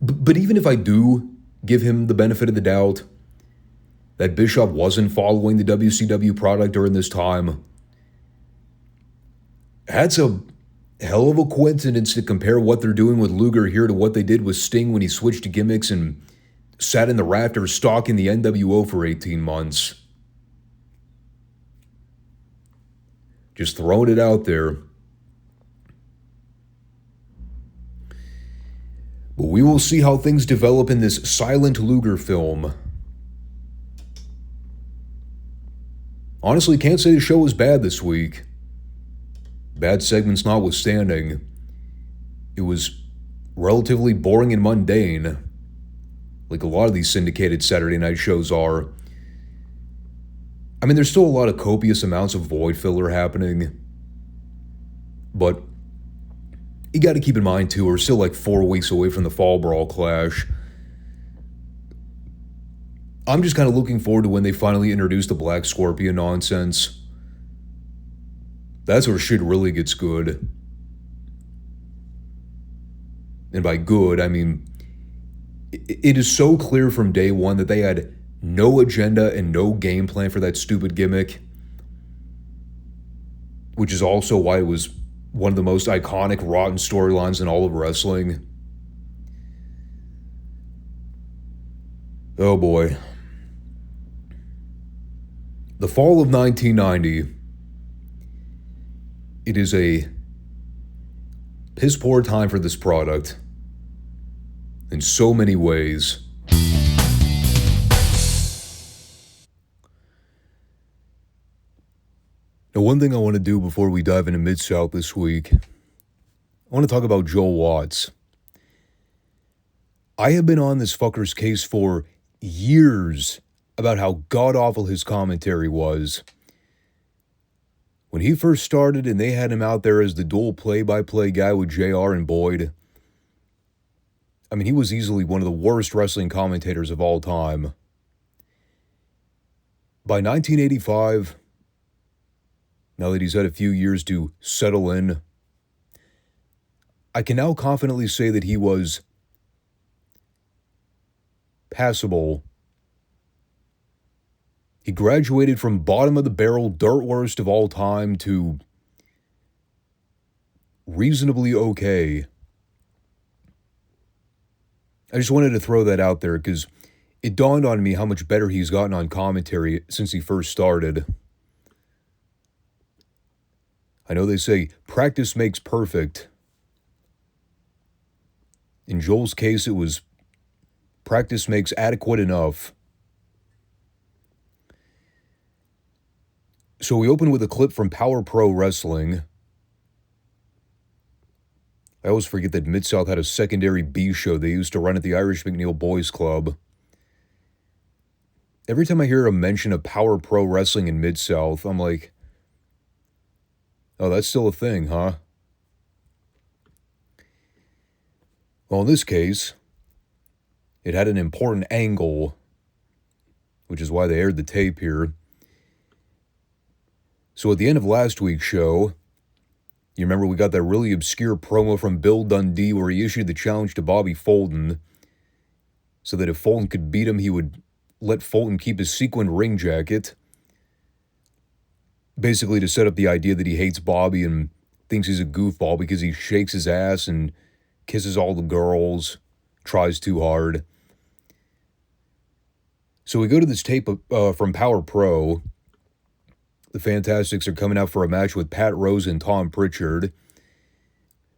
But even if I do give him the benefit of the doubt that Bischoff wasn't following the WCW product during this time, that's a hell of a coincidence to compare what they're doing with Luger here to what they did with Sting when he switched to gimmicks and sat in the rafters stalking the NWO for 18 months. Just throwing it out there. But we will see how things develop in this silent Luger film. Honestly, can't say the show was bad this week. Bad segments notwithstanding. It was relatively boring and mundane, like a lot of these syndicated Saturday night shows are. I mean, there's still a lot of copious amounts of void filler happening, but you got to keep in mind, too, we're still like 4 weeks away from the Fall Brawl Clash. I'm just kind of looking forward to when they finally introduce the Black Scorpion nonsense. That's where shit really gets good. And by good, I mean, it is so clear from day one that they had no agenda and no game plan for that stupid gimmick. Which is also why it was one of the most iconic, rotten storylines in all of wrestling. Oh boy. The fall of 1990. It is a piss poor time for this product. In so many ways. Now, one thing I want to do before we dive into Mid-South this week, I want to talk about Joe Watts. I have been on this fucker's case for years about how god-awful his commentary was. When he first started and they had him out there as the dual play-by-play guy with JR and Boyd, I mean, he was easily one of the worst wrestling commentators of all time. By 1985... now that he's had a few years to settle in, I can now confidently say that he was passable. He graduated from bottom of the barrel, dirt worst of all time to reasonably okay. I just wanted to throw that out there because it dawned on me how much better he's gotten on commentary since he first started. I know they say practice makes perfect. In Joel's case, it was practice makes adequate enough. So we open with a clip from Power Pro Wrestling. I always forget that Mid-South had a secondary B show they used to run at the Irish McNeil Boys Club. Every time I hear a mention of Power Pro Wrestling in Mid-South, I'm like, oh, that's still a thing, huh? Well, in this case, it had an important angle, which is why they aired the tape here. So at the end of last week's show, you remember we got that really obscure promo from Bill Dundee where he issued the challenge to Bobby Fulton so that if Fulton could beat him, he would let Fulton keep his sequined ring jacket. Basically to set up the idea that he hates Bobby and thinks he's a goofball because he shakes his ass and kisses all the girls, tries too hard. So we go to this tape from Power Pro. The Fantastics are coming out for a match with Pat Rose and Tom Pritchard.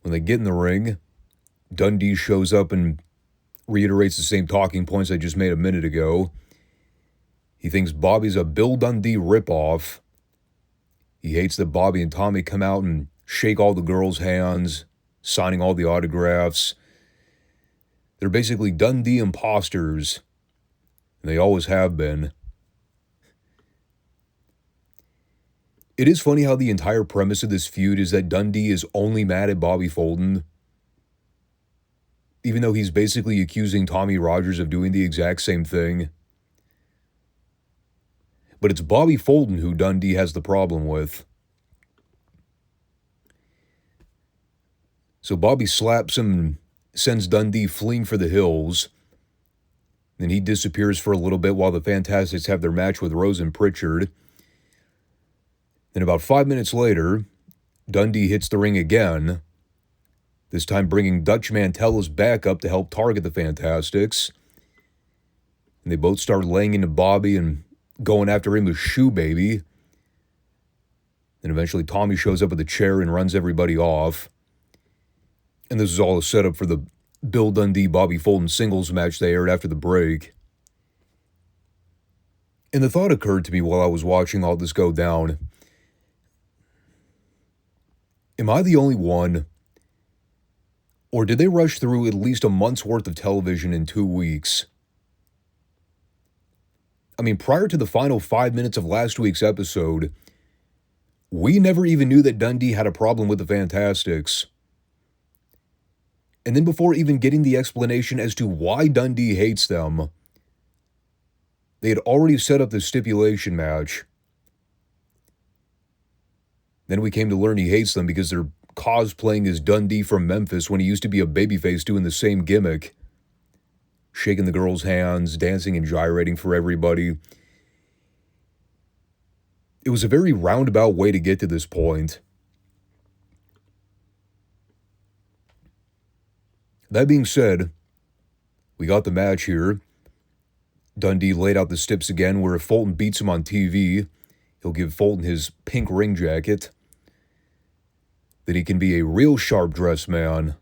When they get in the ring, Dundee shows up and reiterates the same talking points I just made a minute ago. He thinks Bobby's a Bill Dundee ripoff. He hates that Bobby and Tommy come out and shake all the girls' hands, signing all the autographs. They're basically Dundee imposters, and they always have been. It is funny how the entire premise of this feud is that Dundee is only mad at Bobby Fulton, even though he's basically accusing Tommy Rogers of doing the exact same thing. But it's Bobby Fulton who Dundee has the problem with. So Bobby slaps him and sends Dundee fleeing for the hills. Then he disappears for a little bit while the Fantastics have their match with Rose and Pritchard. Then about 5 minutes later, Dundee hits the ring again, this time bringing Dutch Mantella's back up to help target the Fantastics. And they both start laying into Bobby and going after him with Shoe Baby. Then eventually Tommy shows up with a chair and runs everybody off. And this is all a setup for the Bill Dundee-Bobby Fulton singles match they aired after the break. And the thought occurred to me while I was watching all this go down. Am I the only one? Or did they rush through at least a month's worth of television in 2 weeks? I mean, prior to the final 5 minutes of last week's episode, we never even knew that Dundee had a problem with the Fantastics. And then before even getting the explanation as to why Dundee hates them, they had already set up the stipulation match. Then we came to learn he hates them because they're cosplaying as Dundee from Memphis when he used to be a babyface doing the same gimmick. Shaking the girls' hands, dancing and gyrating for everybody. It was a very roundabout way to get to this point. That being said, we got the match here. Dundee laid out the steps again where if Fulton beats him on TV, he'll give Fulton his pink ring jacket. That he can be a real sharp-dressed man.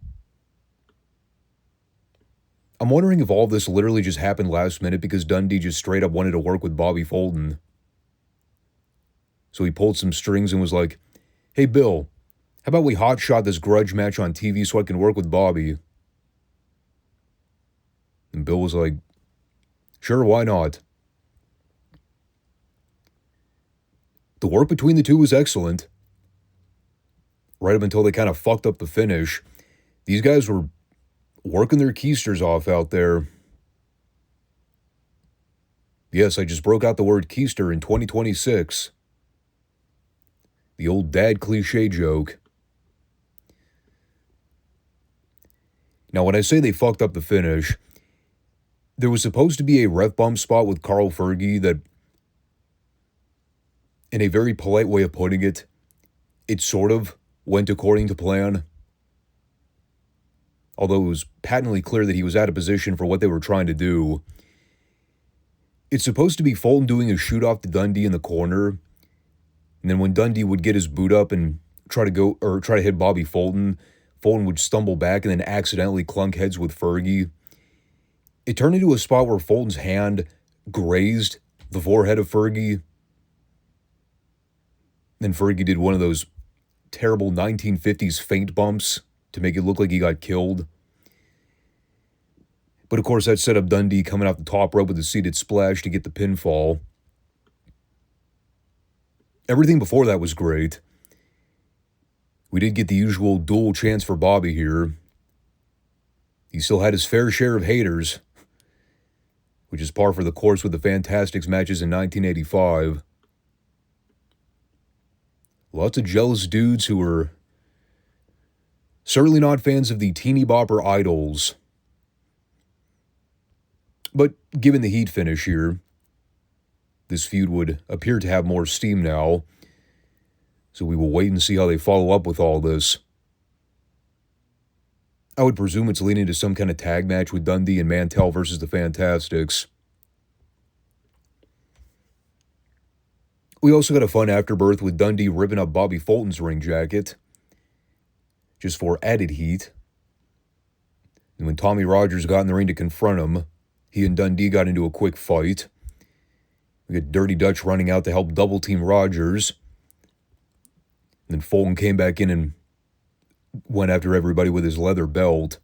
I'm wondering if all this literally just happened last minute because Dundee just straight up wanted to work with Bobby Fulton. So he pulled some strings and was like, hey Bill, how about we hotshot this grudge match on TV so I can work with Bobby? And Bill was like, sure, why not? The work between the two was excellent. Right up until they kind of fucked up the finish. These guys were working their keisters off out there. Yes, I just broke out the word keister in 2026. The old dad cliche joke. Now, when I say they fucked up the finish, there was supposed to be a ref bump spot with Carl Fergie that, in a very polite way of putting it, it sort of went according to plan. Although it was patently clear that he was out of position for what they were trying to do. It's supposed to be Fulton doing a shoot-off to Dundee in the corner. And then when Dundee would get his boot up and try to hit Bobby Fulton, Fulton would stumble back and then accidentally clunk heads with Fergie. It turned into a spot where Fulton's hand grazed the forehead of Fergie. Then Fergie did one of those terrible 1950s feint bumps to make it look like he got killed. But of course, that set up Dundee coming off the top rope with a seated splash to get the pinfall. Everything before that was great. We did get the usual dual chance for Bobby here. He still had his fair share of haters, which is par for the course with the Fantastics matches in 1985. Lots of jealous dudes who were certainly not fans of the teeny bopper idols. But given the heat finish here, this feud would appear to have more steam now. So we will wait and see how they follow up with all this. I would presume it's leading to some kind of tag match with Dundee and Mantell versus the Fantastics. We also got a fun afterbirth with Dundee ripping up Bobby Fulton's ring jacket, just for added heat. And when Tommy Rogers got in the ring to confront him, he and Dundee got into a quick fight. We got Dirty Dutch running out to help double team Rogers. And then Fulton came back in and went after everybody with his leather belt.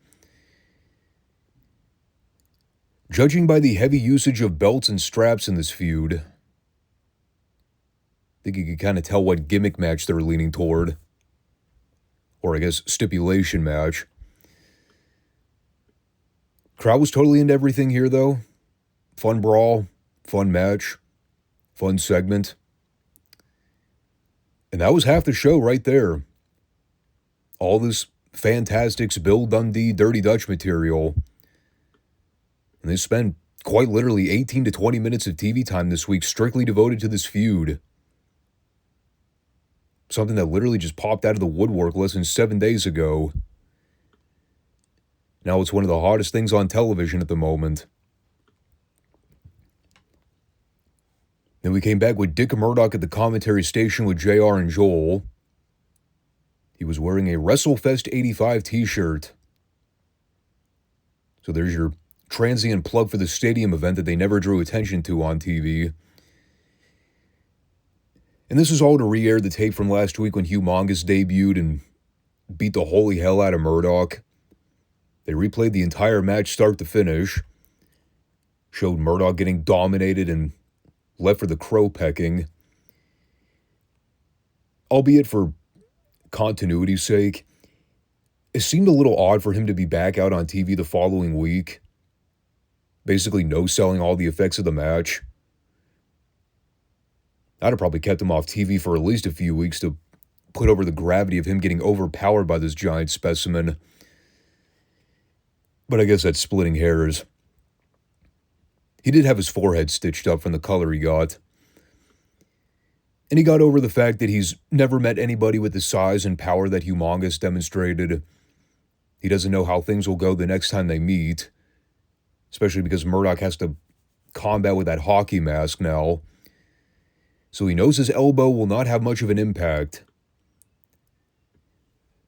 Judging by the heavy usage of belts and straps in this feud, I think you could kind of tell what gimmick match they were leaning toward. Or I guess stipulation match. Crowd was totally into everything here though. Fun brawl, fun match, fun segment. And that was half the show right there. All this Fantastics, Bill Dundee, Dirty Dutch material. And they spent quite literally 18 to 20 minutes of TV time this week strictly devoted to this feud. Something that literally just popped out of the woodwork less than 7 days ago. Now it's one of the hottest things on television at the moment. Then we came back with Dick Murdoch at the commentary station with JR and Joel. He was wearing a WrestleFest 85 t-shirt. So there's your transient plug for the stadium event that they never drew attention to on TV. And this is all to re-air the tape from last week when Humongous debuted and beat the holy hell out of Murdoch. They replayed the entire match start to finish. Showed Murdoch getting dominated and left for the crow pecking. Albeit for continuity's sake, it seemed a little odd for him to be back out on TV the following week. Basically no-selling all the effects of the match. I'd have probably kept him off TV for at least a few weeks to put over the gravity of him getting overpowered by this giant specimen. But I guess that's splitting hairs. He did have his forehead stitched up from the color he got. And he got over the fact that he's never met anybody with the size and power that Humongous demonstrated. He doesn't know how things will go the next time they meet. Especially because Murdoch has to combat with that hockey mask now. So he knows his elbow will not have much of an impact.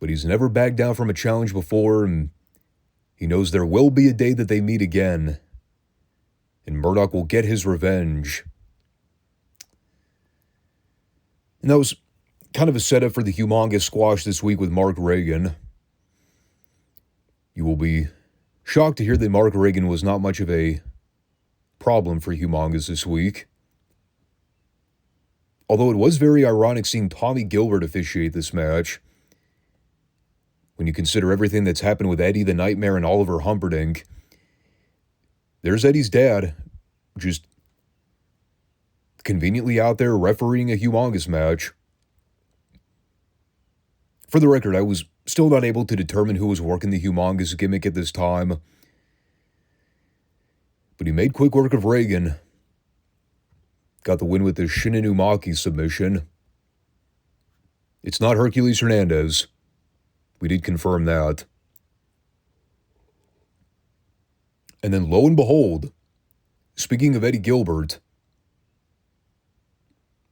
But he's never backed down from a challenge before, and he knows there will be a day that they meet again. And Murdoch will get his revenge. And that was kind of a setup for the Humongous squash this week with Mark Reagan. You will be shocked to hear that Mark Reagan was not much of a problem for Humongous this week. Although it was very ironic seeing Tommy Gilbert officiate this match. When you consider everything that's happened with Eddie the Nightmare and Oliver Humperdinck, there's Eddie's dad, just conveniently out there refereeing a Humongous match. For the record, I was still not able to determine who was working the Humongous gimmick at this time. But he made quick work of Reagan. Got the win with the Shinanumaki submission. It's not Hercules Hernandez. We did confirm that. And then lo and behold, speaking of Eddie Gilbert,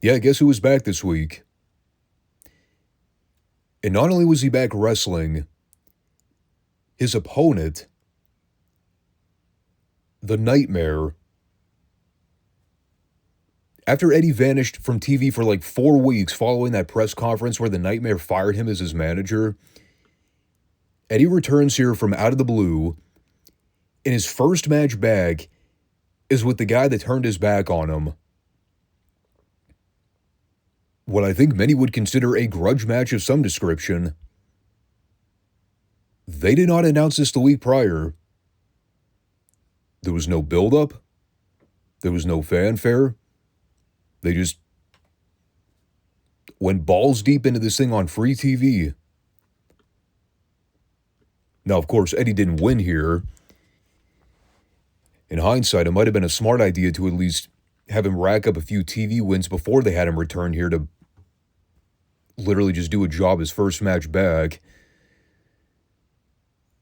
yeah, guess who was back this week? And not only was he back wrestling, his opponent, the Nightmare, after Eddie vanished from TV for like 4 weeks following that press conference where the Nightmare fired him as his manager, Eddie returns here from out of the blue, and his first match back is with the guy that turned his back on him. What I think many would consider a grudge match of some description. They did not announce this the week prior. There was no build-up. There was no fanfare. They just went balls deep into this thing on free TV. Now, of course, Eddie didn't win here. In hindsight, it might have been a smart idea to at least have him rack up a few TV wins before they had him return here to literally just do a job his first match back.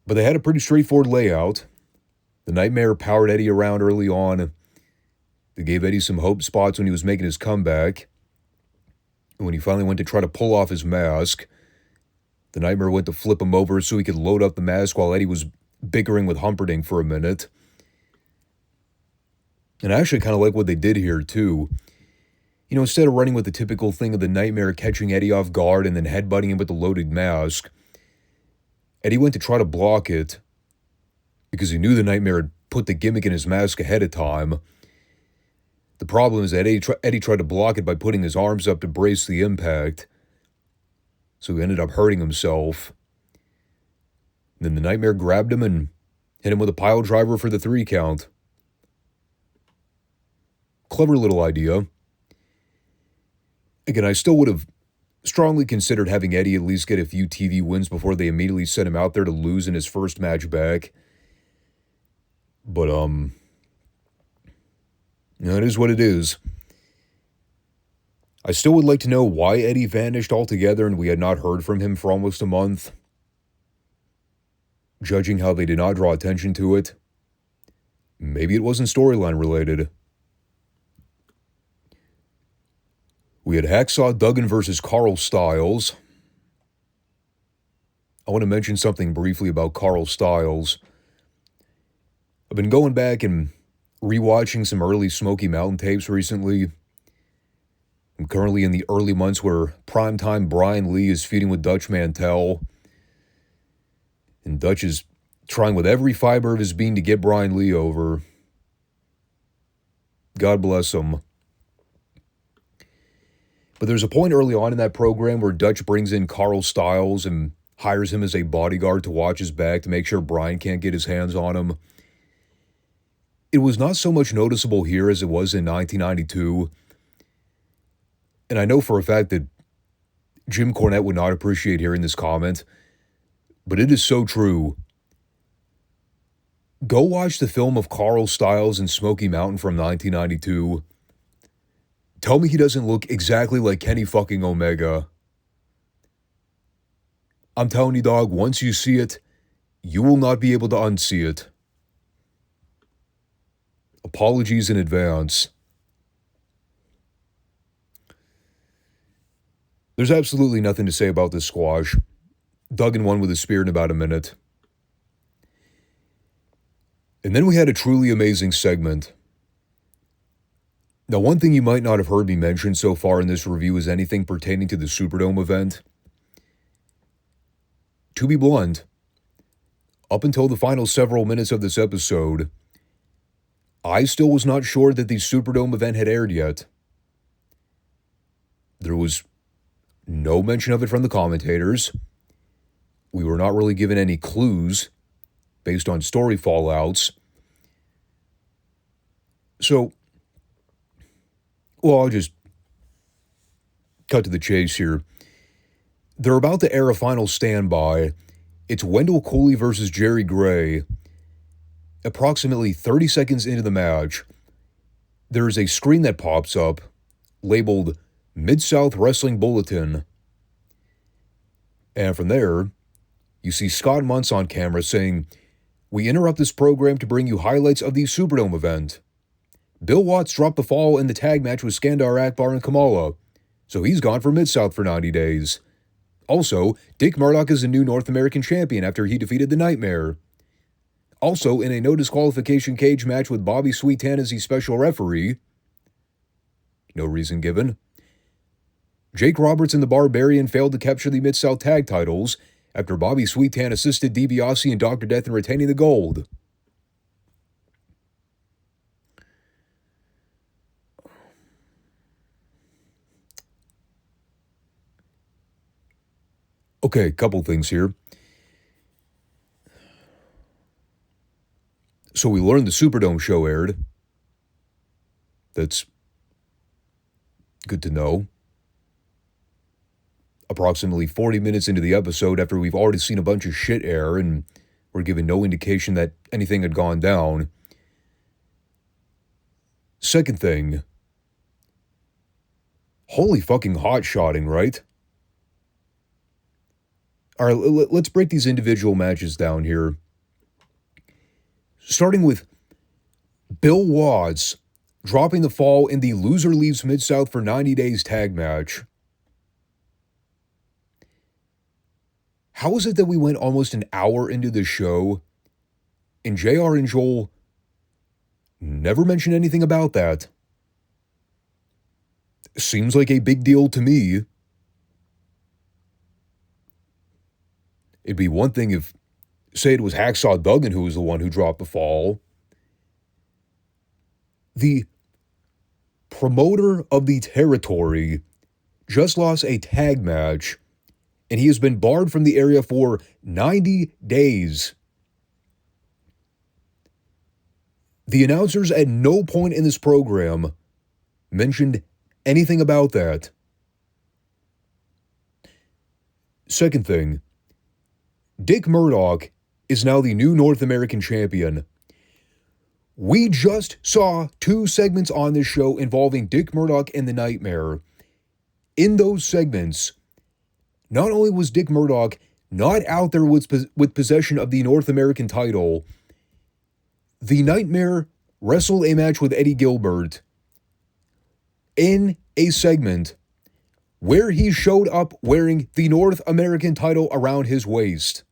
But they had a pretty straightforward layout. The Nightmare powered Eddie around early on. They gave Eddie some hope spots when he was making his comeback. And when he finally went to try to pull off his mask, the Nightmare went to flip him over so he could load up the mask while Eddie was bickering with Humperdinck for a minute. And I actually kind of like what they did here, too. You know, instead of running with the typical thing of the Nightmare catching Eddie off guard and then headbutting him with the loaded mask, Eddie went to try to block it because he knew the Nightmare had put the gimmick in his mask ahead of time. The problem is that Eddie tried to block it by putting his arms up to brace the impact, so he ended up hurting himself. Then the Nightmare grabbed him and hit him with a pile driver for the 3 count. Clever little idea. Again, I still would have strongly considered having Eddie at least get a few TV wins before they immediately sent him out there to lose in his first match back. But, you know, it is what it is. I still would like to know why Eddie vanished altogether and we had not heard from him for almost a month. Judging how they did not draw attention to it, maybe it wasn't storyline related. We had Hacksaw Duggan versus Carl Styles. I want to mention something briefly about Carl Styles. I've been going back and rewatching some early Smoky Mountain tapes recently. I'm currently in the early months where primetime Brian Lee is feuding with Dutch Mantell. And Dutch is trying with every fiber of his being to get Brian Lee over. God bless him. But there's a point early on in that program where Dutch brings in Carl Styles and hires him as a bodyguard to watch his back to make sure Brian can't get his hands on him. It was not so much noticeable here as it was in 1992. And I know for a fact that Jim Cornette would not appreciate hearing this comment, but it is so true. Go watch the film of Carl Styles and Smoky Mountain from 1992. Tell me he doesn't look exactly like Kenny fucking Omega. I'm telling you, dog, once you see it, you will not be able to unsee it. Apologies in advance. There's absolutely nothing to say about this squash. Duggan won with a spear in about a minute. And then we had a truly amazing segment. Now, one thing you might not have heard me mention so far in this review is anything pertaining to the Superdome event. To be blunt, up until the final several minutes of this episode, I still was not sure that the Superdome event had aired yet. There was no mention of it from the commentators. We were not really given any clues based on story fallouts. So, well, I'll just cut to the chase here. They're about to air a final standby. It's Wendell Cooley versus Jerry Gray. Approximately 30 seconds into the match, there is a screen that pops up labeled Mid-South Wrestling Bulletin. And from there, you see Scott Muntz on camera saying, "We interrupt this program to bring you highlights of the Superdome event. Bill Watts dropped the fall in the tag match with Skandar Akbar and Kamala, so he's gone for Mid-South for 90 days. Also, Dick Murdoch is the new North American champion after he defeated the Nightmare. Also, in a no disqualification cage match with Bobby Sweetan as the special referee, no reason given, Jake Roberts and the Barbarian failed to capture the Mid-South tag titles, after Bobby Sweetan assisted DiBiase and Dr. Death in retaining the gold. Okay, couple things here. So we learned the Superdome show aired. That's good to know. Approximately 40 minutes into the episode, after we've already seen a bunch of shit air and we're given no indication that anything had gone down. Second thing, holy fucking hot-shotting, right? All right, let's break these individual matches down here. Starting with Bill Watts dropping the fall in the Loser Leaves Mid-South for 90 Days tag match. How is it that we went almost an hour into the show and JR and Joel never mentioned anything about that? Seems like a big deal to me. It'd be one thing if, say, it was Hacksaw Duggan who was the one who dropped the fall. The promoter of the territory just lost a tag match, and he has been barred from the area for 90 days. The announcers at no point in this program mentioned anything about that. Second thing, Dick Murdoch is now the new North American champion. We just saw 2 segments on this show involving Dick Murdoch and the Nightmare. In those segments, not only was Dick Murdoch not out there with possession of the North American title, the Nightmare wrestled a match with Eddie Gilbert in a segment where he showed up wearing the North American title around his waist.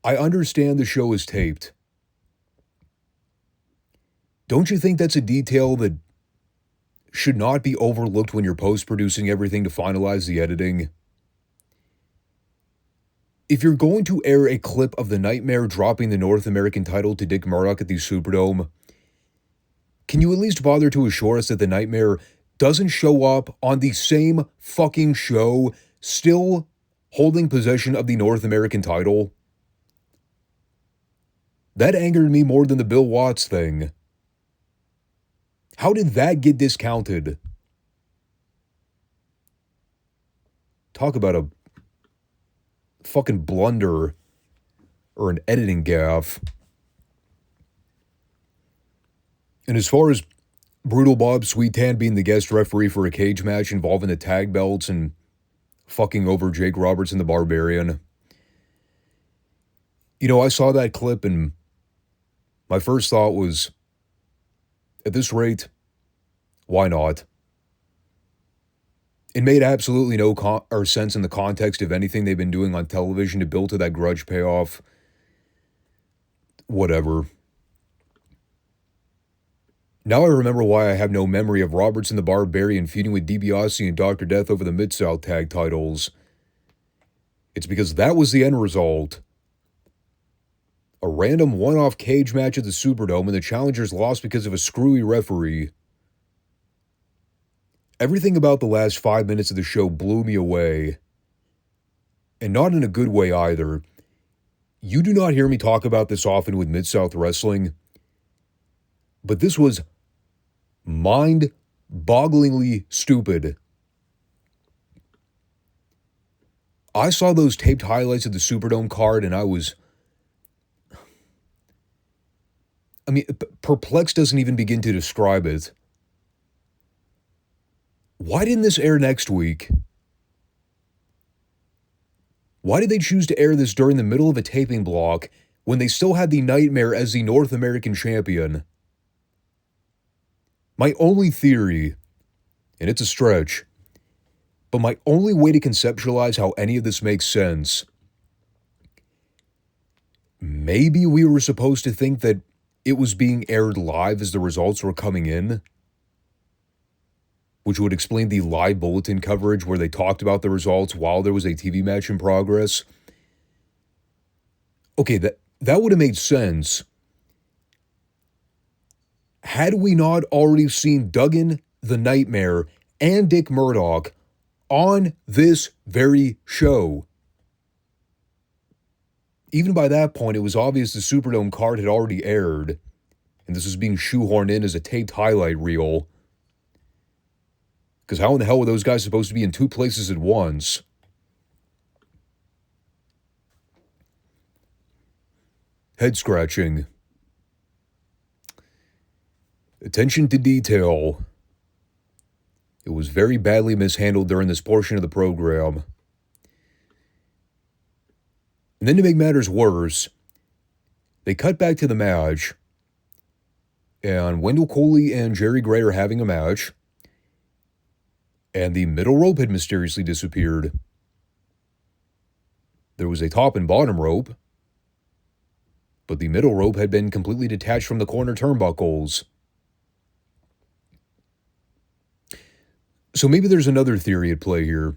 I understand the show is taped. Don't you think that's a detail that should not be overlooked when you're post-producing everything to finalize the editing? If you're going to air a clip of the Nightmare dropping the North American title to Dick Murdoch at the Superdome, can you at least bother to assure us that the Nightmare doesn't show up on the same fucking show still holding possession of the North American title? That angered me more than the Bill Watts thing. How did that get discounted? Talk about a fucking blunder or an editing gaffe. And as far as Brutal Bob Sweetan being the guest referee for a cage match involving the tag belts and fucking over Jake Roberts and the Barbarian, you know, I saw that clip and my first thought was, at this rate, why not? It made absolutely no sense in the context of anything they've been doing on television to build to that grudge payoff. Whatever. Now I remember why I have no memory of Roberts and the Barbarian feuding with DiBiase and Dr. Death over the Mid-South tag titles. It's because that was the end result. A random one-off cage match at the Superdome, and the challengers lost because of a screwy referee. Everything about the last 5 minutes of the show blew me away. And not in a good way either. You do not hear me talk about this often with Mid-South Wrestling, but this was mind-bogglingly stupid. I saw those taped highlights of the Superdome card and I was... perplexed doesn't even begin to describe it. Why didn't this air next week? Why did they choose to air this during the middle of a taping block when they still had the Nightmare as the North American champion? My only theory, and it's a stretch, but my only way to conceptualize how any of this makes sense, maybe we were supposed to think that it was being aired live as the results were coming in. which would explain the live bulletin coverage where they talked about the results while there was a TV match in progress. Okay, that would have made sense had we not already seen Duggan the Nightmare and Dick Murdoch on this very show. Even by that point, it was obvious the Superdome card had already aired, and this was being shoehorned in as a taped highlight reel. Because how in the hell were those guys supposed to be in two places at once? Head scratching. Attention to detail. It was very badly mishandled during this portion of the program. And then to make matters worse, they cut back to the match, and Wendell Coley and Jerry Gray are having a match, and the middle rope had mysteriously disappeared. There was a top and bottom rope, but the middle rope had been completely detached from the corner turnbuckles. So maybe there's another theory at play here.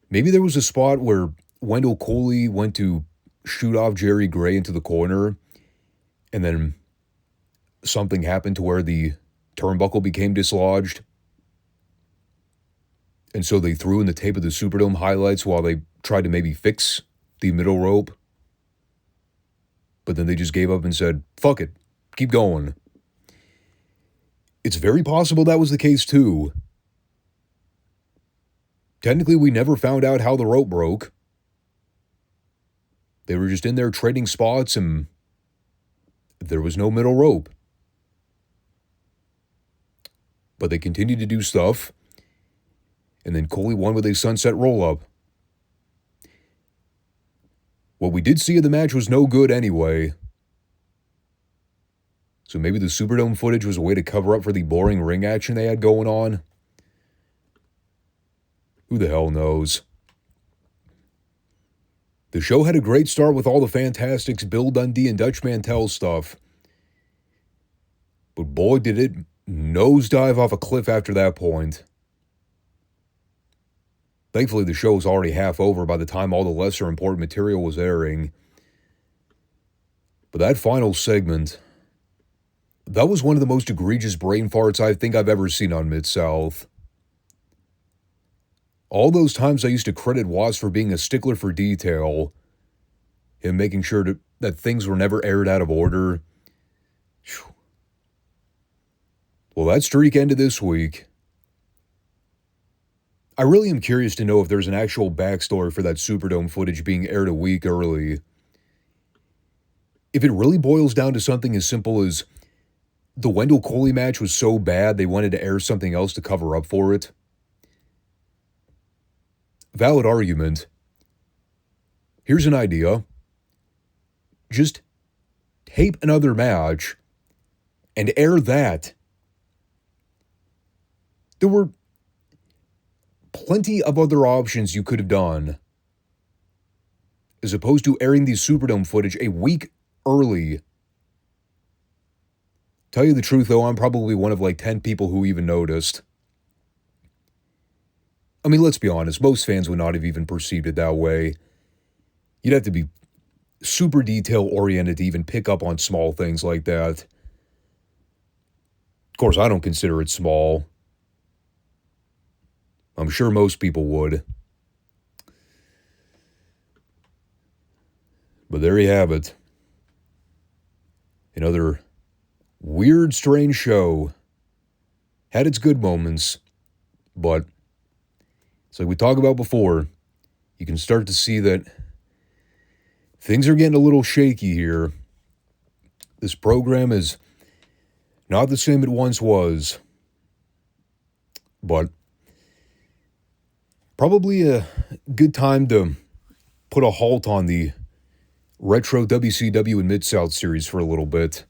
Maybe there was a spot where Wendell Coley went to shoot off Jerry Gray into the corner, and then something happened to where the turnbuckle became dislodged. And so they threw in the tape of the Superdome highlights while they tried to maybe fix the middle rope. But then they just gave up and said, fuck it, keep going. It's very possible that was the case too. Technically, we never found out how the rope broke. They were just in there trading spots and there was no middle rope. But they continued to do stuff. And then Coley won with a sunset roll-up. What we did see of the match was no good anyway. So maybe the Superdome footage was a way to cover up for the boring ring action they had going on. Who the hell knows? The show had a great start with all the Fantastics, Bill Dundee, and Dutch Mantel stuff. But boy, did it nosedive off a cliff after that point. Thankfully, the show was already half over by the time all the lesser important material was airing. But that final segment, that was one of the most egregious brain farts I think I've ever seen on Mid-South. All those times I used to credit Watts for being a stickler for detail, him making sure that things were never aired out of order. Well, that streak ended this week. I really am curious to know if there's an actual backstory for that Superdome footage being aired a week early. If it really boils down to something as simple as the Wendell Coley match was so bad they wanted to air something else to cover up for it. Valid argument. Here's an idea. Just tape another match and air that. There were plenty of other options you could have done, as opposed to airing the Superdome footage a week early. Tell you the truth, though, I'm probably one of like 10 people who even noticed. I mean, let's be honest, most fans would not have even perceived it that way. You'd have to be super detail-oriented to even pick up on small things like that. Of course, I don't consider it small. I'm sure most people would. But there you have it. Another weird, strange show. Had its good moments, but it's like we talked about before. You can start to see that things are getting a little shaky here. This program is not the same it once was. But probably a good time to put a halt on the retro WCW and Mid-South series for a little bit,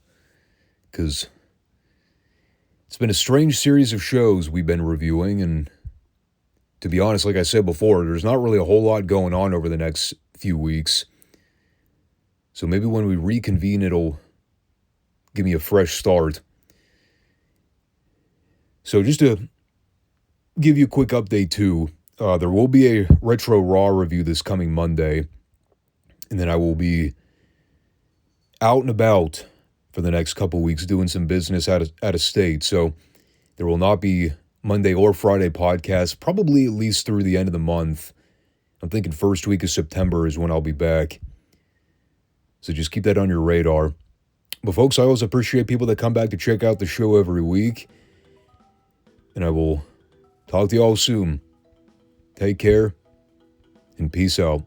because it's been a strange series of shows we've been reviewing, and to be honest, like I said before, there's not really a whole lot going on over the next few weeks. So maybe when we reconvene, it'll give me a fresh start. So just to give you a quick update too, there will be a Retro Raw review this coming Monday, and then I will be out and about for the next couple weeks doing some business out of state. So there will not be Monday or Friday podcasts, probably at least through the end of the month. I'm thinking first week of September is when I'll be back. So just keep that on your radar. But folks, I always appreciate people that come back to check out the show every week. And I will talk to you all soon. Take care and peace out.